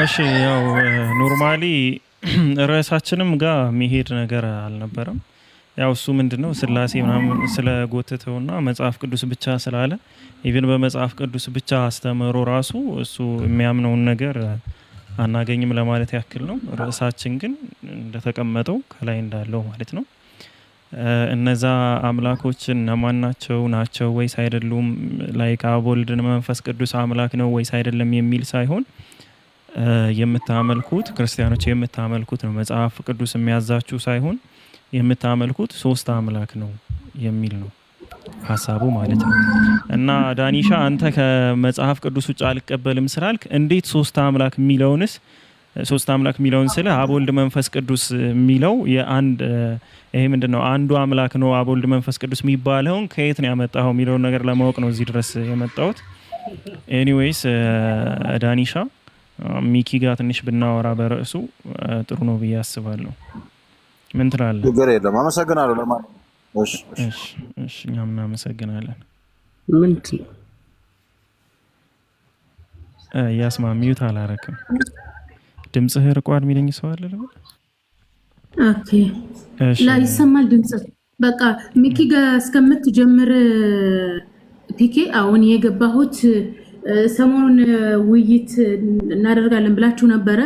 እሺ ያው ኖርማሊ ርዕሳችንም ጋር የሚሄድ ነገር አልነበረም። ያው እሱ ምንድነው ስላሴ ምናምን ስለጎተተውና መጽሐፍ ቅዱስ ብቻ ስላለ ኢቭን በመጽሐፍ ቅዱስ ብቻ አስተምሮ ራሱ እሱ የሚያምነውን ነገር አናገኝም ለማለት ያክል ነው። ርዕሳችን ግን እንደተቀመጠው ከላይ እንዳለው ማለት ነው። እነዛ አምላኮችን እነማን ናቸው ወይስ አይደሉም፣ ላይክ አብ ወልድ መንፈስ ቅዱስ አምላክ ነው ወይስ አይደለም የሚል ሳይሆን የምታመልኩት ክርስቲያኖች የምታመልኩት ነው። መጽሐፍ ቅዱስ የሚያዛችሁ ሳይሆን የምታመልኩት ሶስት አምላክ ነው የሚል ነው ሀሳቡ ማለት ነው። እና ዳኒሻ አንተ ከመጽሐፍ ቅዱስ ውጭ አልቀበልም ስላልክ እንዴት ሶስት አምላክ የሚለውንስ ሶስት አምላክ የሚለውን ስለ አብ ወልድ መንፈስ ቅዱስ የሚለው የአንድ ይሄ ምንድነው አንዱ አምላክ ነው አብ ወልድ መንፈስ ቅዱስ የሚባለውን ከየት ነው ያመጣው የሚለውን ነገር ለማወቅ ነው እዚህ ድረስ የመጣሁት። ኤኒዌይስ ዳኒሻ ሚኪ ጋር ትንሽ ብናወራ በርዕሱ ጥሩ ነው ብዬ አስባለሁ። ምን ትላለህ? ችግር የለም። አመሰግናለሁ። ለማን እሺ እኛም እናመሰግናለን። ምንድን ነው ያስማ ሚዩት አላረክም። ድምጽህ ርቋል የሚለኝ ሰው አለ ልበል? ኦኬ ላይ ይሰማል ድምጽ። በቃ ሚኪ ጋር እስከምትጀምር ፒኬ አሁን የገባሁት ሰሞኑን ውይይት እናደርጋለን ብላችሁ ነበረ።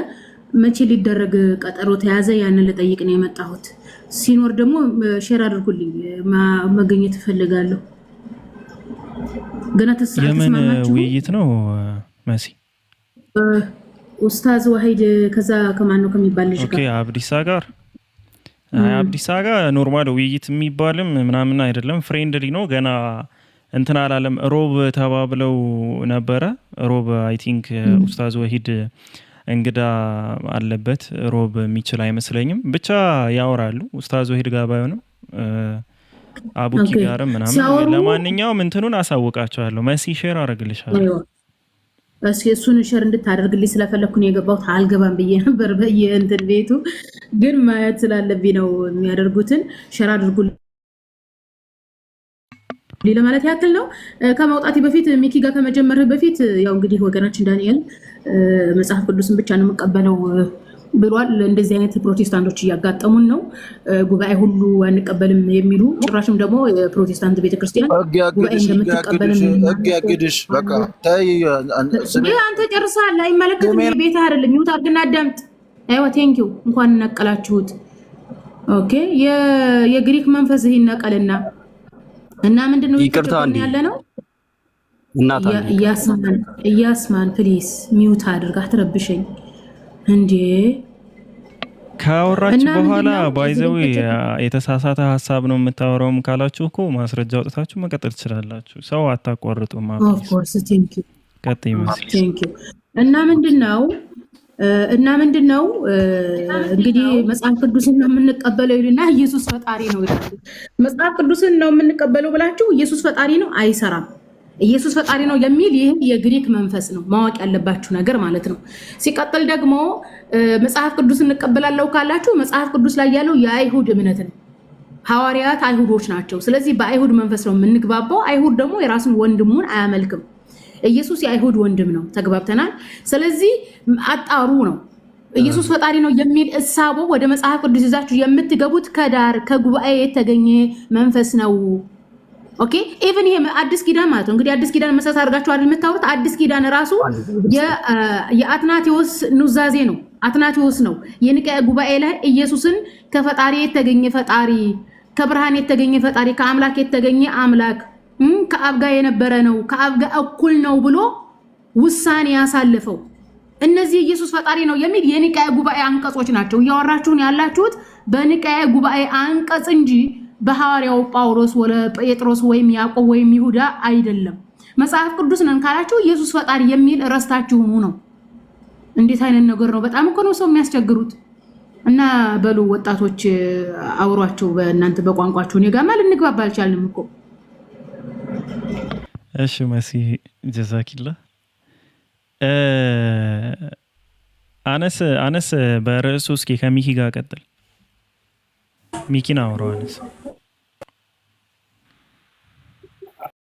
መቼ ሊደረግ ቀጠሮ ተያዘ? ያንን ልጠይቅ ነው የመጣሁት። ሲኖር ደግሞ ሼር አድርጉልኝ፣ መገኘት እፈልጋለሁ። ገና የምን ውይይት ነው መሲ? ኡስታዝ ዋሂድ ከዛ ከማን ነው ከሚባል ልጅ ጋር አብዲሳ ጋር አብዲሳ ጋር ኖርማል ውይይት የሚባልም ምናምን አይደለም፣ ፍሬንድሊ ነው። ገና እንትን አላለም። ሮብ ተባብለው ነበረ። ሮብ አይ ቲንክ ኡስታዝ ዋሂድ እንግዳ አለበት። ሮብ የሚችል አይመስለኝም። ብቻ ያወራሉ ኡስታዝ ዋሂድ ጋር ባይሆንም አቡኪ ጋርም ምናምን። ለማንኛውም እንትኑን አሳውቃቸዋለሁ። መሲ ሼር አደርግልሻለሁ። እሱን ሼር እንድታደርግልኝ ስለፈለኩ ነው የገባሁት። አልገባም ብዬ ነበር በየእንትን ቤቱ፣ ግን ማየት ስላለብኝ ነው የሚያደርጉትን። ሼር አድርጉልኝ ለማለት ያክል ነው። ከመውጣቴ በፊት ሚኪ ጋር ከመጀመርህ በፊት ያው እንግዲህ ወገናችን ዳንኤል መጽሐፍ ቅዱስን ብቻ ነው የምቀበለው ብሏል። እንደዚህ አይነት ፕሮቴስታንቶች እያጋጠሙን ነው። ጉባኤ ሁሉ አንቀበልም የሚሉ ጭራሽም ደግሞ የፕሮቴስታንት ቤተክርስቲያን ጉባኤ እንደምትቀበልም ያግድሽ። በቃ ታይ አንተ ጨርሰሃል። አይመለከትም። ቤት አይደለም። ይውጣ ግን አዳምጥ። አይዋ ቴንኪው። እንኳን እናቀላችሁት። ኦኬ የግሪክ መንፈስ ይነቀልና እና ምንድነው ያለ ነው? እያስማን ፕሊስ ሚውት አድርግ፣ አትረብሸኝ እንዴ። ካወራች በኋላ ባይዘው የተሳሳተ ሀሳብ ነው የምታወራውም ካላችሁ እኮ ማስረጃ አውጥታችሁ መቀጠል ትችላላችሁ። ሰው አታቋርጡም። ኦፍ ኮርስ ቴንክ ዩ ቀጥይ መስል ቴንክ ዩ። እና ምንድነው እንግዲህ መጽሐፍ ቅዱስን ነው የምንቀበለው ይልና ኢየሱስ ፈጣሪ ነው ይላል። መጽሐፍ ቅዱስን ነው የምንቀበለው ብላችሁ ኢየሱስ ፈጣሪ ነው አይሰራም። ኢየሱስ ፈጣሪ ነው የሚል ይህ የግሪክ መንፈስ ነው ማወቅ ያለባችሁ ነገር ማለት ነው። ሲቀጥል ደግሞ መጽሐፍ ቅዱስ እንቀበላለው ካላችሁ መጽሐፍ ቅዱስ ላይ ያለው የአይሁድ እምነት ነው። ሐዋርያት አይሁዶች ናቸው። ስለዚህ በአይሁድ መንፈስ ነው የምንግባባው። አይሁድ ደግሞ የራሱን ወንድሙን አያመልክም። ኢየሱስ የአይሁድ ወንድም ነው። ተግባብተናል። ስለዚህ አጣሩ ነው። ኢየሱስ ፈጣሪ ነው የሚል እሳቦ ወደ መጽሐፍ ቅዱስ ይዛችሁ የምትገቡት ከዳር ከጉባኤ የተገኘ መንፈስ ነው። ኦኬ ኢቭን ይሄ አዲስ ኪዳን ማለት ነው እንግዲህ አዲስ ኪዳን መሰረት አድርጋችሁ አይደል የምታወሩት? አዲስ ኪዳን ራሱ የአትናቴዎስ ኑዛዜ ነው። አትናቴዎስ ነው የኒቅያ ጉባኤ ላይ ኢየሱስን ከፈጣሪ የተገኘ ፈጣሪ፣ ከብርሃን የተገኘ ፈጣሪ፣ ከአምላክ የተገኘ አምላክ፣ ከአብ ጋር የነበረ ነው፣ ከአብ ጋር እኩል ነው ብሎ ውሳኔ ያሳለፈው። እነዚህ ኢየሱስ ፈጣሪ ነው የሚል የኒቅያ ጉባኤ አንቀጾች ናቸው። እያወራችሁን ያላችሁት በኒቅያ ጉባኤ አንቀጽ እንጂ በሐዋርያው ጳውሎስ ወለ ጴጥሮስ ወይም ያዕቆብ ወይም ይሁዳ አይደለም። መጽሐፍ ቅዱስ ነን ካላችሁ ኢየሱስ ፈጣሪ የሚል ረስታችሁ ነው። እንዴት አይነት ነገር ነው? በጣም እኮ ነው ሰው የሚያስቸግሩት። እና በሉ ወጣቶች አውሯቸው በእናንተ በቋንቋችሁ። እኔ ጋርማ ልንግባባ አልቻልንም እኮ። እሺ መሲ ጀዛኪላ። አነስ በርዕሱ እስኪ ከሚኪ ጋር ቀጥል። ሚኪን አውራው አነስ